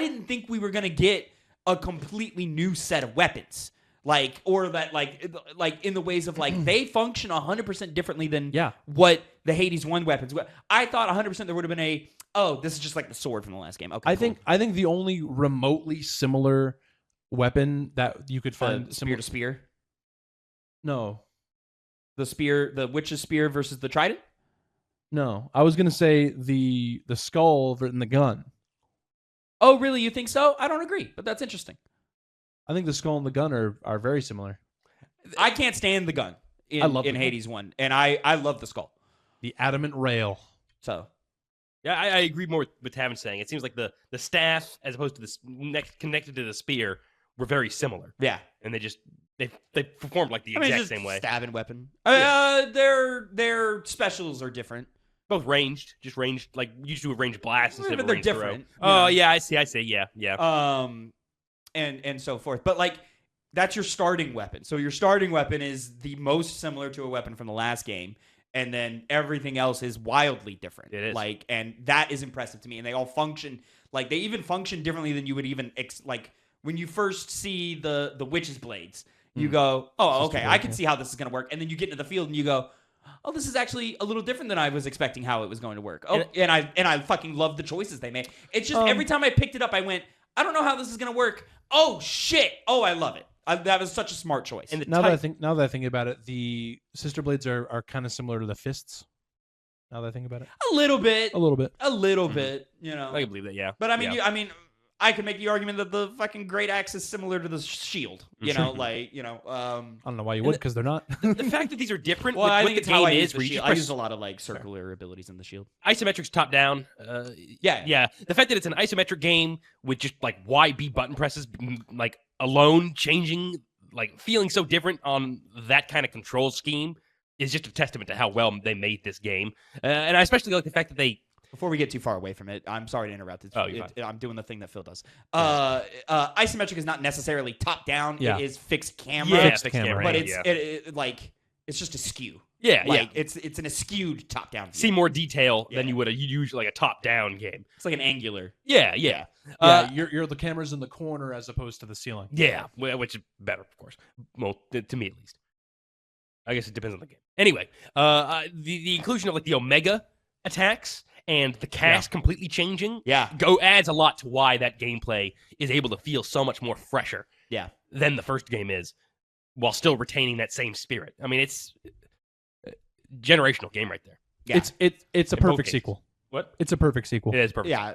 didn't think we were going to get a completely new set of weapons. Like, or that, like in the ways of, like, they function 100% differently than what the Hades 1 weapons. I thought 100% there would have been this is just like the sword from the last game. Okay,
I think the only remotely similar weapon that you could find
spear to spear.
No,
the spear, the witch's spear versus the trident.
No, I was gonna say the skull and the gun.
Oh, really? You think so? I don't agree, but that's interesting.
I think the skull and the gun are very similar.
I can't stand the gun in Hades 1, and I love the skull.
The adamant rail.
So,
Yeah, I agree more with Tavin saying. It seems like the staff, as opposed to the connected to the spear, were very similar.
Yeah.
And they performed like the exact same way.
Stabbing weapon.
Yeah.
Their specials are different.
Both ranged, just ranged, like you do a ranged blast instead
But
of a
they're
ranged
different,
throw.
you know?
Oh, yeah, I see. Yeah.
And so forth. But like that's your starting weapon. So your starting weapon is the most similar to a weapon from the last game, and then everything else is wildly different.
It is.
Like, and that is impressive to me. And they all function like they even function differently than you would even like when you first see the witch's blades. You go, oh, okay, I can see how this is going to work. And then you get into the field and you go, oh, this is actually a little different than I was expecting how it was going to work. Oh, and I fucking love the choices they made. It's just every time I picked it up, I went, I don't know how this is going to work. Oh shit! Oh, I love it. That was such a smart choice.
And
Now that I think about it, the sister blades are kind of similar to the fists. Now that I think about it,
a little bit,
a little bit.
bit. You know,
I can believe that. Yeah.
but I mean,
yeah.
I could make the argument that the fucking great axe is similar to the shield. You know, like I
don't know why you would, because they're not.
The fact that these are different.
Well,
with
I
what
think
the
it's how I
game
use
is.
the
where you
shield.
just
I
press
use a lot of like circular abilities in the shield.
isometrics top down.
Yeah.
The fact that it's an isometric game with just like YB button presses, like alone changing, like feeling so different on that kind of control scheme is just a testament to how well they made this game. And I especially like the fact that they.
Before we get too far away from it, I'm sorry to interrupt.
You're
I'm doing the thing that Phil does. Isometric is not necessarily top down.
Yeah.
It is fixed camera.
Yeah,
Fixed camera,
but
yeah.
it's just askew.
Yeah,
Like
yeah.
it's an askewed top down view.
See more detail than
Yeah.
you would use like a top down game.
It's like an angular.
Yeah.
Yeah, you're the camera's in the corner as opposed to the ceiling.
Yeah, which is better, of course. Well, to me at least. I guess it depends on the game. Anyway, the inclusion of like the Omega attacks and the cast completely changing adds a lot to why that gameplay is able to feel so much more fresher than the first game is, while still retaining that same spirit. I mean, it's a generational game right there.
Yeah.
It's a
In both
perfect
cases.
sequel.
What?
It's a perfect sequel.
It is perfect.
Yeah,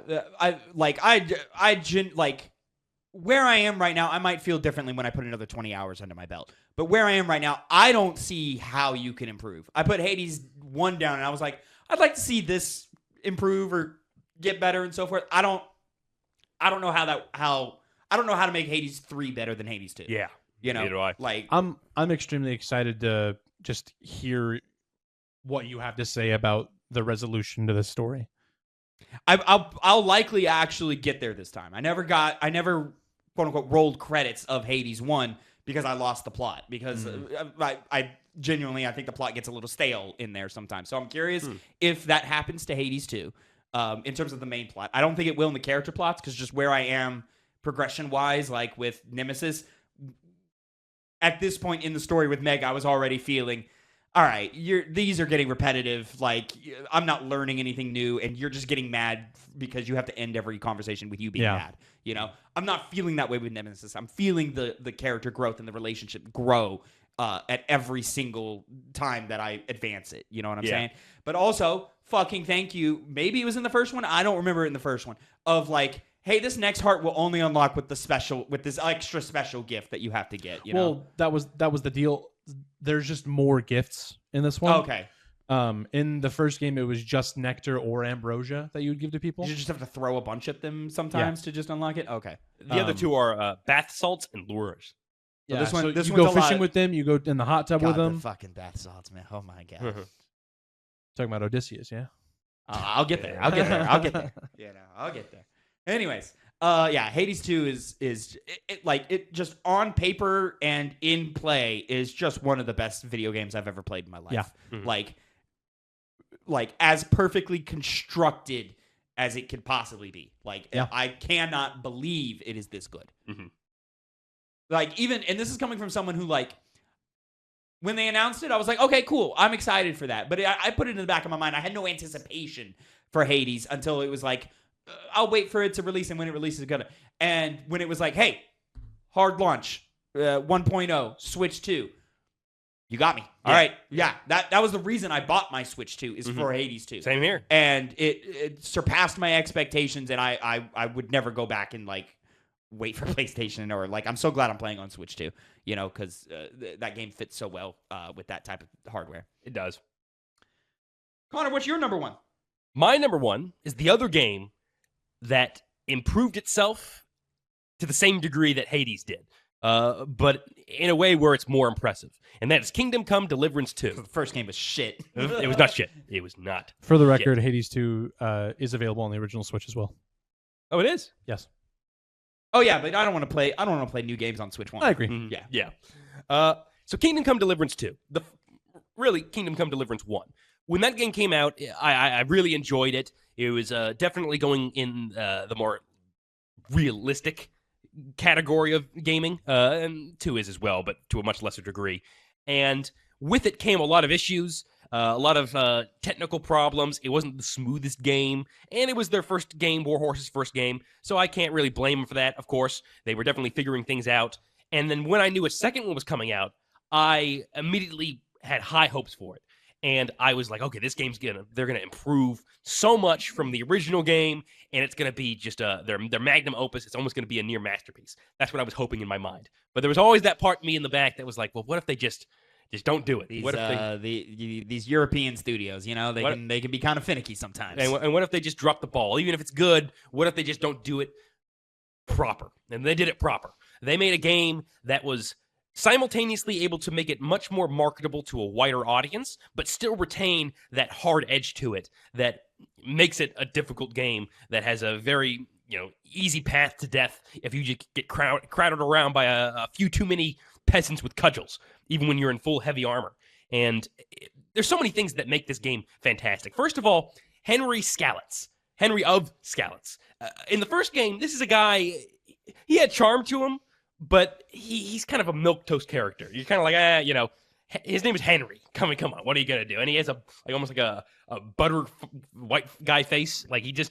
where I am right now, I might feel differently when I put another 20 hours under my belt. But where I am right now, I don't see how you can improve. I put Hades 1 down and I was like, I'd like to see this improve or get better and so forth. I don't know I don't know how to make Hades 3 better than Hades 2.
Yeah.
You know,
Neither do I.
like
I'm extremely excited to just hear what you have to say about the resolution to this story.
I'll likely actually get there this time. I never quote unquote rolled credits of Hades 1 because I lost the plot because I genuinely think the plot gets a little stale in there sometimes. So I'm curious if that happens to Hades 2 in terms of the main plot. I don't think it will in the character plots because just where I am progression wise, like with Nemesis, at this point in the story with Meg, I was already feeling, all right, these are getting repetitive. Like, I'm not learning anything new, and you're just getting mad because you have to end every conversation with you being mad. You know, I'm not feeling that way with Nemesis. I'm feeling the character growth and the relationship grow at every single time that I advance it. You know what I'm saying? But also, fucking thank you. Maybe it was in the first one. I don't remember it in the first one. Of like, hey, this next heart will only unlock with this extra special gift that you have to get. You know?
That was the deal. There's just more gifts in this one.
Okay.
In the first game, it was just nectar or ambrosia that you would give to people.
You just have to throw a bunch at them sometimes to just unlock it. Okay.
The other two are bath salts and lures.
Yeah,
this
so
this
you
one's
go
a
fishing
lot-
with them. You go in the hot tub with them.
The fucking bath salts, man. Oh my god.
Talking about Odysseus, yeah.
I'll get there. I'll get there. You know, I'll get there. Anyways, Hades 2 is just on paper and in play is just one of the best video games I've ever played in my life.
Yeah.
Mm-hmm.
Like as perfectly constructed as it could possibly be. Like I cannot believe it is this good.
Mm-hmm.
Like even, and this is coming from someone who like, when they announced it, I was like, okay, cool. I'm excited for that. But I put it in the back of my mind. I had no anticipation for Hades until it was like, I'll wait for it to release, and when it releases, it's gonna. And when it was like, hey, hard launch, 1.0, Switch 2, you got me. All right. Yeah, that was the reason I bought my Switch 2 is for Hades 2.
Same here.
And it surpassed my expectations, and I would never go back and like wait for PlayStation or like, I'm so glad I'm playing on Switch 2, you know, because that game fits so well with that type of hardware.
It does.
Connor, what's your number one?
My number one is the other game that improved itself to the same degree that Hades did, but in a way where it's more impressive. And that is Kingdom Come Deliverance 2.
The first game was shit.
It was not shit. It was not.
For the record, Hades 2 is available on the original Switch as well.
Oh, it is?
Yes.
Oh yeah, but I don't want to play. I don't want to play new games on Switch 1.
I agree.
Mm-hmm. Yeah. So Kingdom Come Deliverance 2. Really, Kingdom Come Deliverance 1. When that game came out, I really enjoyed it. It was definitely going in the more realistic category of gaming, and 2 is as well, but to a much lesser degree. And with it came a lot of issues, a lot of technical problems. It wasn't the smoothest game, and it was their first game, Warhorse's first game, so I can't really blame them for that, of course. They were definitely figuring things out. And then when I knew a second one was coming out, I immediately had high hopes for it. And I was like, okay, this game's they're gonna improve so much from the original game, and it's gonna be just their magnum opus. It's almost gonna be a near masterpiece. That's what I was hoping in my mind. But there was always that part of me in the back that was like, well, what if they just don't do it? What if
these European studios, they can be kind of finicky sometimes.
And what if they just drop the ball? Even if it's good, what if they just don't do it proper? And they did it proper. They made a game that was simultaneously able to make it much more marketable to a wider audience, but still retain that hard edge to it that makes it a difficult game that has a very easy path to death if you just get crowded around by a few too many peasants with cudgels, even when you're in full heavy armor. And there's so many things that make this game fantastic. First of all, Henry of Skalitz. In the first game, this is a guy, he had charm to him, but he's kind of a milquetoast character. You're kind of like, his name is Henry. Come on, what are you gonna do? And he has almost like a butter white guy face. Like he just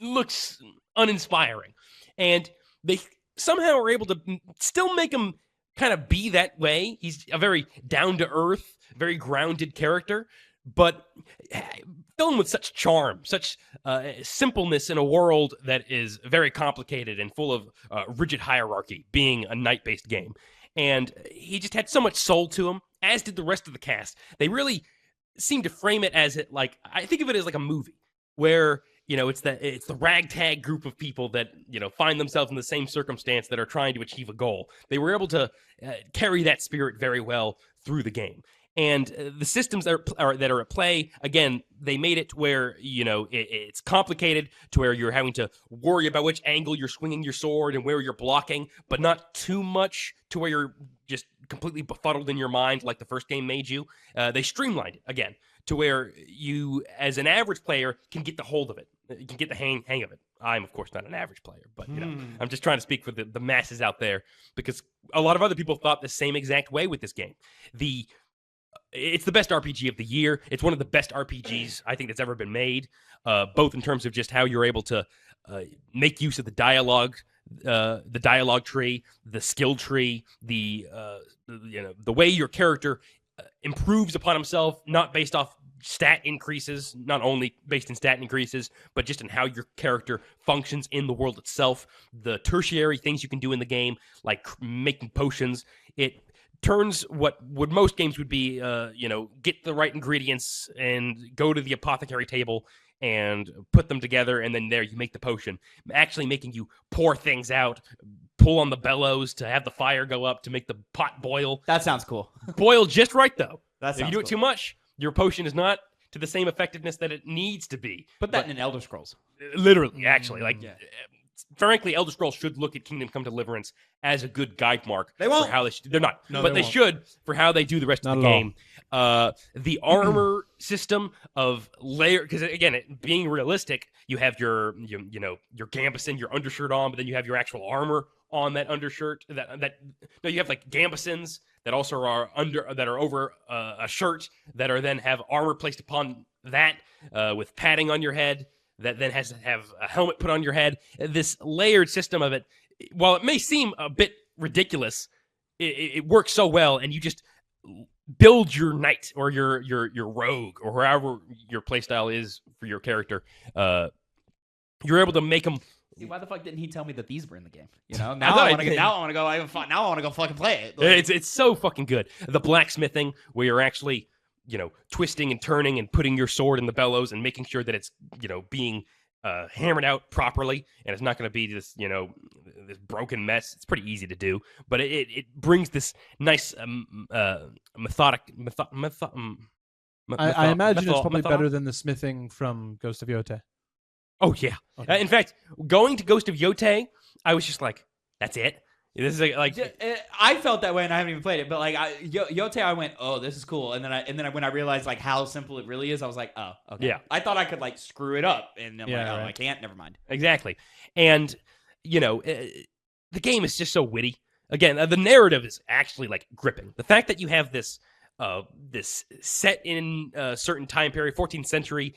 looks uninspiring. And they somehow are able to still make him kind of be that way. He's a very down to earth, very grounded character, but fill him with such charm, such simpleness in a world that is very complicated and full of rigid hierarchy, being a night-based game. And he just had so much soul to him, as did the rest of the cast. They really seem to frame it as I think of it as like a movie where it's the ragtag group of people that find themselves in the same circumstance that are trying to achieve a goal. They were able to carry that spirit very well through the game. And the systems that are at play, again, they made it to where, it's complicated to where you're having to worry about which angle you're swinging your sword and where you're blocking, but not too much to where you're just completely befuddled in your mind like the first game made you. They streamlined it, again, to where you, as an average player, can get the hold of it. You can get the hang of it. I'm, of course, not an average player, but, I'm just trying to speak for the masses out there because a lot of other people thought the same exact way with this game. It's the best RPG of the year. It's one of the best RPGs I think that's ever been made, both in terms of just how you're able to make use of the dialogue tree, the skill tree, the way your character improves upon himself, not based off stat increases, not only based in stat increases, but just in how your character functions in the world itself. The tertiary things you can do in the game, like making potions, it turns what most games would be, get the right ingredients and go to the apothecary table and put them together, and then there you make the potion. Actually making you pour things out, pull on the bellows to have the fire go up to make the pot boil.
That sounds cool.
Boil just right, though.
If
you do it too much, your potion is not to the same effectiveness that it needs to be.
Put that in an Elder Scrolls.
Literally, actually. Frankly, Elder Scrolls should look at Kingdom Come Deliverance as a good guide mark.
They won't.
For how they're not.
No,
but they should for how they do the rest of the game. The armor system of layer, because again, being realistic, you have your gambeson, your undershirt on, but then you have your actual armor on that undershirt. You have like gambesons that also are over a shirt that are then have armor placed upon that with padding on your head. That then has to have a helmet put on your head. This layered system of it, while it may seem a bit ridiculous, it works so well, and you just build your knight or your rogue or however your playstyle is for your character. You're able to make them.
See, why the fuck didn't he tell me that these were in the game? Now I want to go fucking play it.
It's so fucking good. The blacksmithing, where you're actually twisting and turning and putting your sword in the bellows and making sure that it's, being hammered out properly, and it's not going to be this, this broken mess. It's pretty easy to do, but it brings this nice
I imagine it's probably better than the smithing from Ghost of Yote.
Oh yeah.
Okay.
In fact, going to Ghost of Yote, I was just like, that's it. This is like
I felt that way, and I haven't even played it. But like Yote, I went, "Oh, this is cool," and then when I realized like how simple it really is, I was like, "Oh, okay."
Yeah.
I thought I could like screw it up, and I'm like, "Oh,
right.
I can't. Never mind."
Exactly. And the game is just so witty. Again, the narrative is actually like gripping. The fact that you have this set in a certain time period, 14th century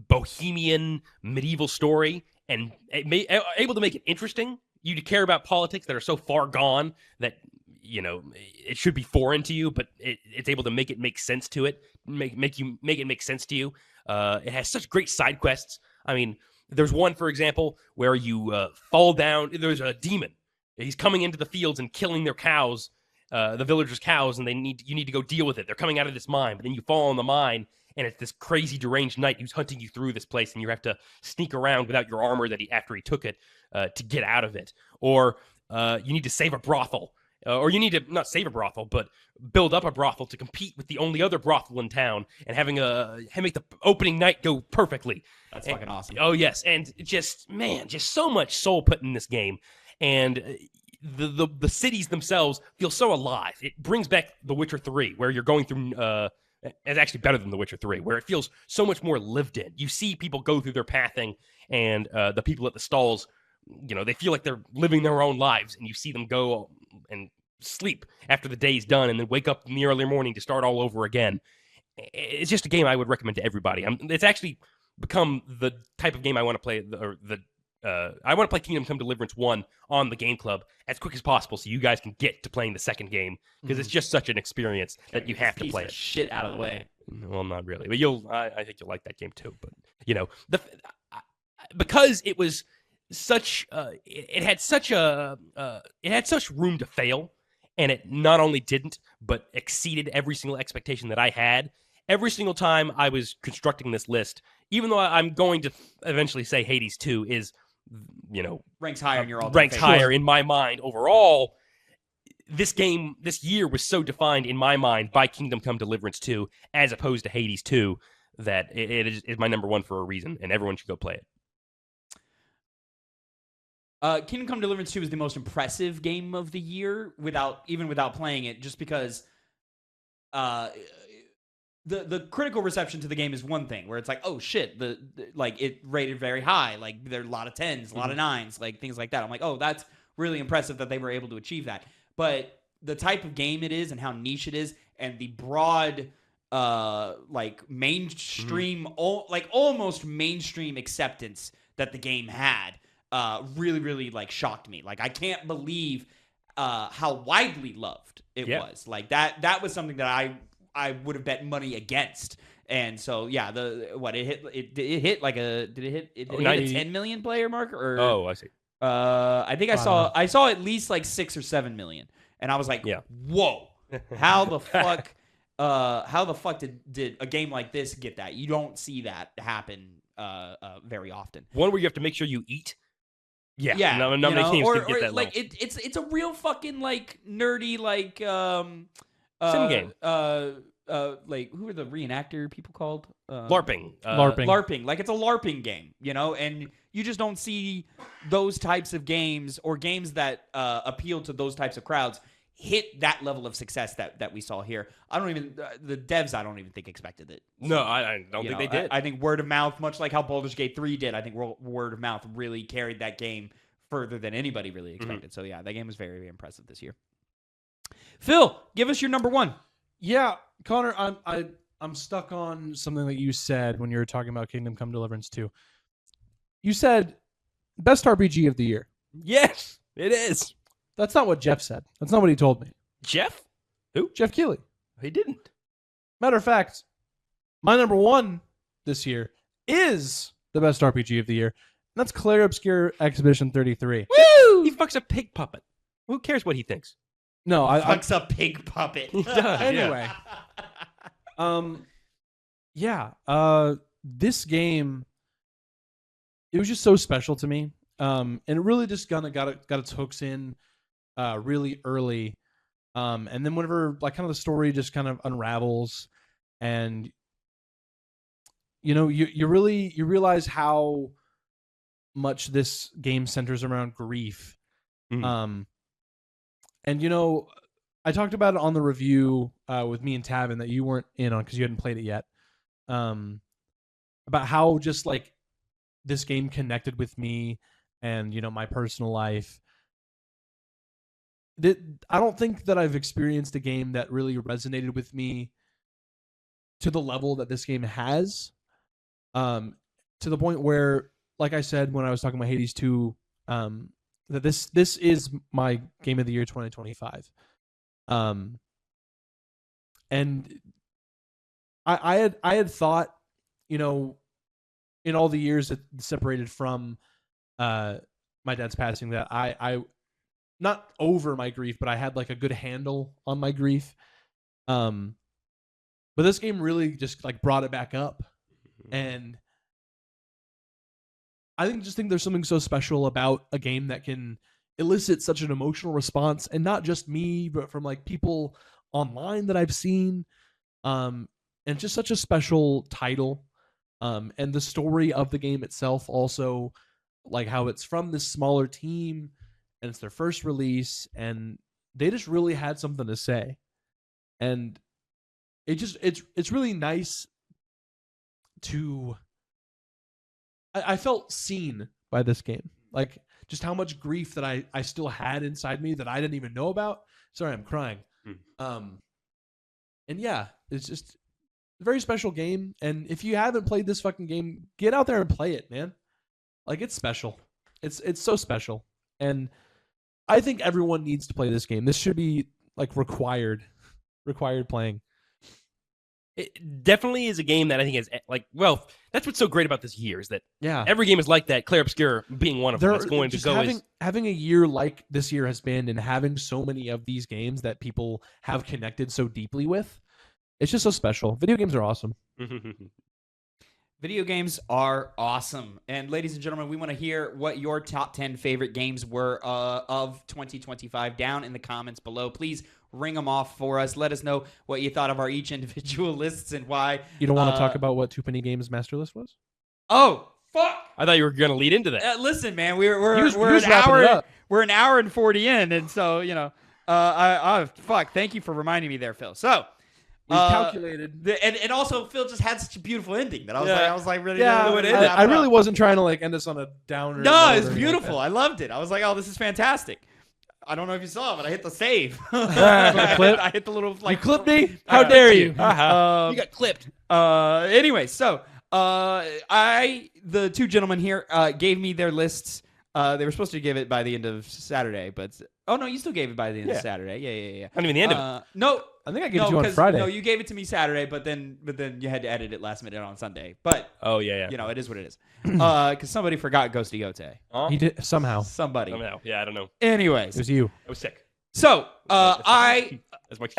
bohemian medieval story, and able to make it interesting. You care about politics that are so far gone that it should be foreign to you, but it's able to make it make sense to it, make it make sense to you. It has such great side quests. I mean, there's one, for example, where you fall down. There's a demon. He's coming into the fields and killing their cows, the villagers' cows, and you need to go deal with it. They're coming out of this mine, but then you fall in the mine, and it's this crazy deranged knight who's hunting you through this place, and you have to sneak around without your armor after he took it to get out of it. Or you need to save a brothel. Or you need to not save a brothel, but build up a brothel to compete with the only other brothel in town, and make the opening night go perfectly.
That's fucking awesome.
Oh yes, and just so much soul put in this game, and the cities themselves feel so alive. It brings back The Witcher 3, where you're going through. It's actually better than The Witcher 3, where it feels so much more lived in. You see people go through their pathing, and the people at the stalls, they feel like they're living their own lives, and you see them go and sleep after the day's done, and then wake up in the early morning to start all over again. It's just a game I would recommend to everybody. It's actually become the type of game I want to play. I want to play Kingdom Come Deliverance 1 on the Game Club as quick as possible, so you guys can get to playing the second game, because it's just such an experience that you have to play it.
Shit out of the way.
Well, not really, but I think you'll like that game too. But because it was such, it had such room to fail, and it not only didn't, but exceeded every single expectation that I had. Every single time I was constructing this list, even though I'm going to eventually say Hades 2 is,
ranks higher in your all-time
ranks
favorite.
higher in my mind overall. This year was so defined in my mind by Kingdom Come Deliverance 2 as opposed to Hades 2 that it is my number one for a reason, and everyone should go play it.
Kingdom Come Deliverance 2 is the most impressive game of the year without playing it, just because the critical reception to the game is one thing, where it's like, oh shit, like it rated very high, like there are a lot of 10s, a lot of 9s, like things like that. I'm like, oh, that's really impressive that they were able to achieve that. But the type of game it is and how niche it is, and the broad like mainstream, almost mainstream acceptance that the game had, really, really like shocked me. Like I can't believe how widely loved it was. Like that was something that I would have bet money against. And so yeah, it hit a 10 million player mark, or
Oh, I see.
I think I saw at least like 6 or 7 million, and I was like, whoa, how the fuck did a game like this get that? You don't see that happen very often.
One where you have to make sure you eat.
Yeah,
not many teams can get that
like
level.
it's a real fucking like nerdy like
sim game.
Like who are the reenactor people called?
LARPing.
LARPing. Like it's a LARPing game, and you just don't see those types of games, or games that appeal to those types of crowds, hit that level of success that we saw here. The devs I don't even think expected it.
No, I don't think they did.
I think word of mouth, much like how Baldur's Gate 3 did, I think word of mouth really carried that game further than anybody really expected. So yeah, that game was very, very impressive this year. Phil, give us your number one.
Yeah, Connor, I'm stuck on something that you said when you were talking about Kingdom Come Deliverance 2. You said best RPG of the year.
Yes, it is.
That's not what Jeff said. That's not what he told me.
Jeff? Who?
Jeff Keighley.
He didn't.
Matter of fact, my number one this year is the best RPG of the year. And that's Clair Obscur Expedition 33.
Woo! He fucks a pig puppet. Who cares what he thinks?
No, I
Fucks a pig puppet.
anyway. Yeah. This game, it was just so special to me. And it really just got its hooks in really early. And then whenever like kind of the story just kind of unravels, and you realize how much this game centers around grief.
Mm.
And I talked about it on the review with me and Tavin that you weren't in on because you hadn't played it yet. About how just like this game connected with me and my personal life. I don't think that I've experienced a game that really resonated with me to the level that this game has. To the point where, like I said when I was talking about Hades 2, that this is my game of the year 2025. And I had thought, in all the years that separated from my dad's passing, that I not over my grief, but I had like a good handle on my grief. But this game really just like brought it back up. And I think there's something so special about a game that can elicit such an emotional response, and not just me, but from like people online that I've seen. And just such a special title. And the story of the game itself also, like how it's from this smaller team and it's their first release, and they just really had something to say. And it's really nice to I felt seen by this game. Like just how much grief that I still had inside me that I didn't even know about. Sorry, I'm crying. And yeah, it's just a very special game. And if you haven't played this fucking game, get out there and play it, man. Like it's special. It's so special. And I think everyone needs to play this game. This should be like required playing.
It definitely is a game that I think is like, well, that's what's so great about this year is that
Yeah.
every game is like that. Clair Obscur being one of them. It's going to go
having a year like this year has been, and having so many of these games that people have connected so deeply with. It's just so special. Video games are awesome.
Video games are awesome. And ladies and gentlemen, we want to hear what your top 10 favorite games were of 2025 down in the comments below. Please ring them off for us. Let us know what you thought of our each individual lists and why.
You don't want to talk about what TwoPennyGames master list was?
Oh, fuck.
I thought you were going to lead into that.
Listen, man, we're an hour and 40 in, and so, fuck, thank you for reminding me there, Phil. So,
we calculated,
and also Phil just had such a beautiful ending that I was like really.
Yeah, I really wasn't trying to like end us on a downer.
No, it's beautiful. I loved it. I was like, oh, this is fantastic. I don't know if you saw, but I hit the save. I hit the little like.
You clipped me? How dare you?
You got clipped.
Anyway, so the two gentlemen here gave me their lists. They were supposed to give it by the end of Saturday, but no, you still gave it by the end of Saturday. Yeah.
Not even the end of it.
No,
I think I gave it to you on Friday.
No, you gave it to me Saturday, but then you had to edit it last minute on Sunday. But
yeah.
it is what it is. Because somebody forgot Ghosty Gote.
He did somehow.
Somebody.
Yeah, I don't know.
Anyways,
it was you.
I was sick.
So I
as much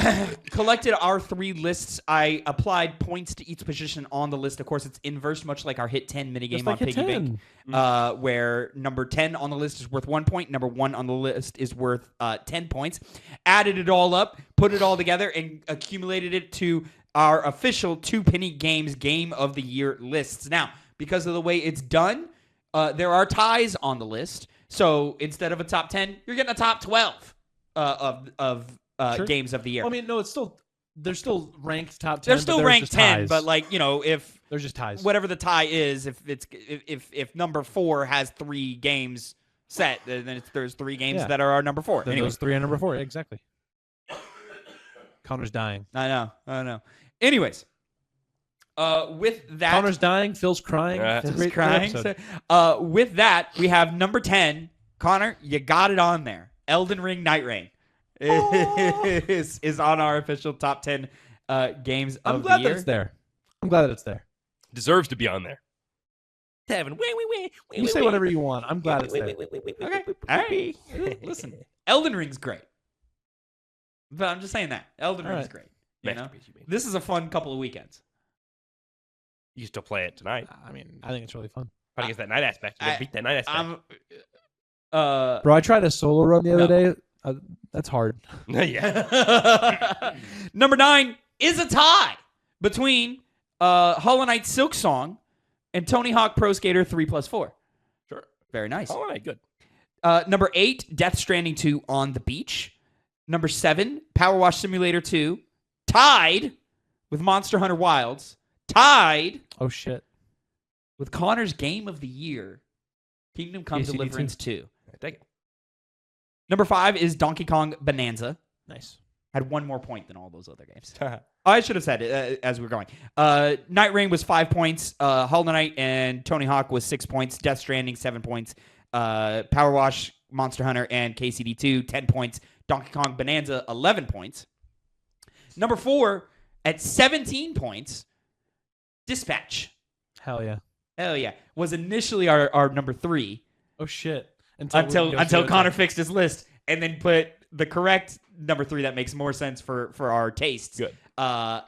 collected our three lists. I applied points to each position on the list. Of course, it's inverse, much like our Hit 10 minigame on Piggy Bank, where number 10 on the list is worth 1 point. Number 1 on the list is worth 10 points. Added it all up, put it all together, and accumulated it to our official TwoPennyGames Game of the Year lists. Now, because of the way it's done, there are ties on the list. So instead of a top 10, you're getting a top 12 of games of the year.
Well, I mean, no, they're still ranked top 10.
They're still ranked 10, but like, if
they're just ties.
Whatever the tie is, if number 4 has 3 games set, then there's 3 games that are our number 4.
Then those 3 are number 4, exactly. Connor's dying.
I know. Anyways, with that,
Connor's dying. Phil's crying.
Phil's crying. With that, we have number 10. Connor, you got it on there. Elden Ring Night Rain is on our official top 10 games of the year.
I'm glad that it's there. I'm glad that it's there.
Deserves to be on there. Tavin, wait.
You say whatever you want. I'm glad it's there.
Okay. All right. Listen, Elden Ring's great. But I'm just saying that Elden Ring is
Alright.
great. You know?
Masterpiece, you mean.
This is a fun couple of weekends.
You still play it tonight.
I mean, I think it's really fun.
Fighting against that night aspect. You gotta beat that night aspect.
Bro, I tried a solo run the other day. That's hard.
Yeah.
Number 9 is a tie between Hollow Knight Silk Song and Tony Hawk Pro Skater 3+4.
Sure.
Very nice.
All right, good.
Number 8, Death Stranding 2 on the Beach. Number 7, Power Wash Simulator 2. Tied with Monster Hunter Wilds. Tied
Oh shit.
with Connor's Game of the Year, Kingdom Come
KCD2.
Deliverance 2.
Take it.
Number 5 is Donkey Kong Bonanza.
Nice.
Had 1 more point than all those other games. I should have said it as we were going. Night Rain was 5 points. Hollow Knight and Tony Hawk was 6 points. Death Stranding, 7 points. Power Wash, Monster Hunter, and KCD2, 10 points. Donkey Kong Bonanza, 11 points. Number 4, at 17 points, Dispatch.
Hell yeah.
Hell yeah. Was initially our number 3
Oh shit.
until Connor fixed his list and then put the correct number 3 that makes more sense for our tastes.
Good.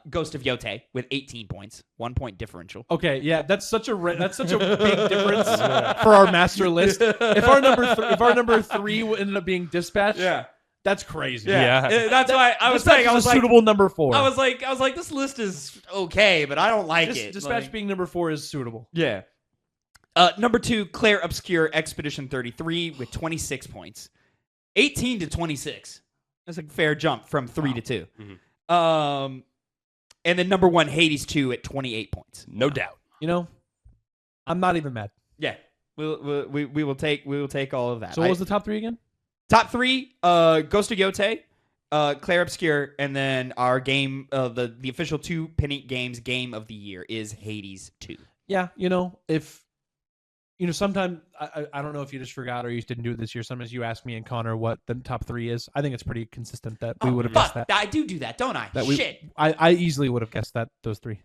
Ghost of Yote with 18 points, 1 point differential.
Okay, yeah, that's such a big difference for our master list. If our number 3 ended up being Dispatch, that's crazy.
Yeah.
That's why I was
Dispatch
saying I
is
was
a
like
suitable number 4.
I was like this list is okay, but I don't like it.
Dispatch
Like,
being number 4 is suitable.
yeah. Number 2, Claire Obscure Expedition 33 with 26 points. 18 to 26. That's a fair jump from 3 to 2.
Mhm.
And then number 1, Hades 2 at 28 points.
No doubt.
You know, I'm not even mad.
Yeah. We will take all of that.
So what was the top 3 again?
Top 3, Ghost of Yote, Claire Obscure, and then our game, the official TwoPennyGames Game of the Year is Hades 2.
Yeah, sometimes I don't know if you just forgot or you didn't do it this year. Sometimes you ask me and Connor what the top 3 is. I think it's pretty consistent that we would have guessed that.
I do that, don't I? Shit.
I easily would have guessed those 3.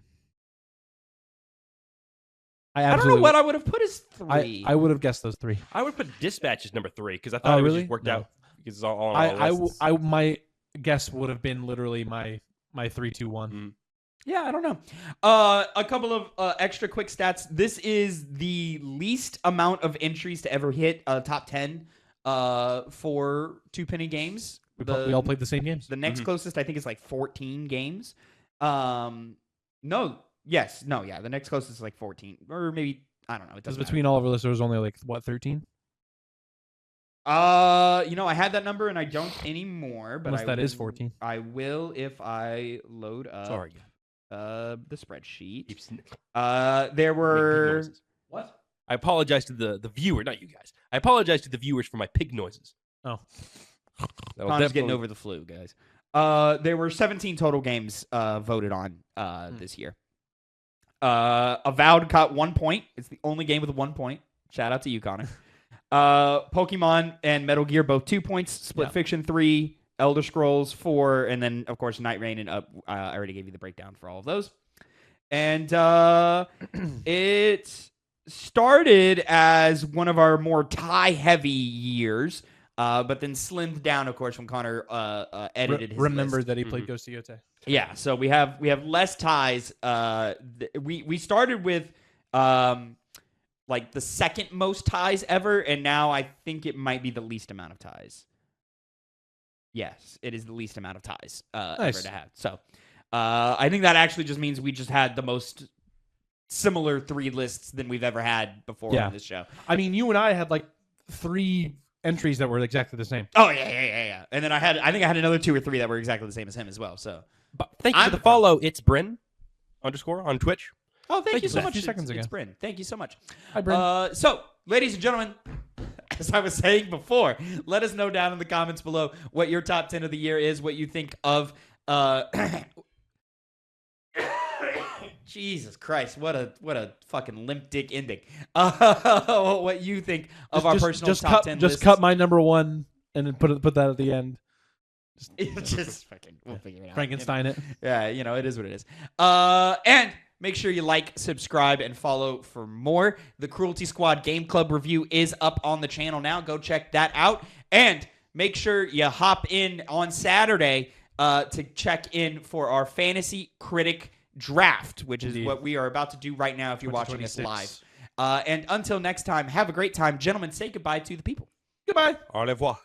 I don't know what I would have put as 3.
I would have guessed those 3.
I would put Dispatch as number 3 because I thought it was just worked out because it's all on our lists.
My guess would have been literally my 3, 2, 1.
Yeah, I don't know. A couple of extra quick stats. This is the least amount of entries to ever hit top 10 for TwoPennyGames.
We all played the same games.
The next closest, I think, is like 14 games. The next closest is like 14. Or maybe, I don't know.
Because between all of our lists, there was only 13?
I had that number and I don't anymore. But
Unless that is 14.
I will if I load up.
Sorry.
The spreadsheet.
Keeps-
There were
noises.
what?
I apologize to the viewer, not you guys. I apologize to the viewers for my pig noises.
Oh.
That'll
Connor's getting
definitely-
over the flu, guys. There were 17 total games voted on this year. Avowed got 1 point. It's the only game with 1 point. Shout out to you, Connor. Pokemon and Metal Gear both 2 points. Split Fiction 3. Elder Scrolls 4, and then, of course, Night Rain and Up. I already gave you the breakdown for all of those. And it started as one of our more tie-heavy years, but then slimmed down, of course, when Connor edited his
Remember
list.
that he played Ghost of Yote.
Yeah, so we have less ties. We started with like the second most ties ever, and now I think it might be the least amount of ties. Yes, it is the least amount of ties ever to have. So I think that actually just means we just had the most similar 3 lists than we've ever had before on this show.
I mean, you and I had 3 entries that were exactly the same.
Oh yeah. And then I think I had another 2 or 3 that were exactly the same as him as well. So
Thank you for the follow. It's Bryn _ on Twitch.
Oh, thank you so much.
A few seconds
It's
ago.
Bryn. Thank you so much.
Hi, Bryn.
So, ladies and gentlemen, as I was saying before, let us know down in the comments below what your top 10 of the year is, what you think of Jesus Christ, what a fucking limp dick ending. What you think of our personal top 10
Just
lists.
cut my number 1 and then put that at the end.
Just fucking, we'll figure it out.
Frankenstein it.
Yeah, it is what it is. And make sure you like, subscribe, and follow for more. The Cruelty Squad Game Club review is up on the channel now. Go check that out. And make sure you hop in on Saturday to check in for our Fantasy Critic Draft, which is
Indeed.
what we are about to do right now if you're watching us
2026.
live. And until next time, have a great time. Gentlemen, say goodbye to the people.
Goodbye.
Au revoir.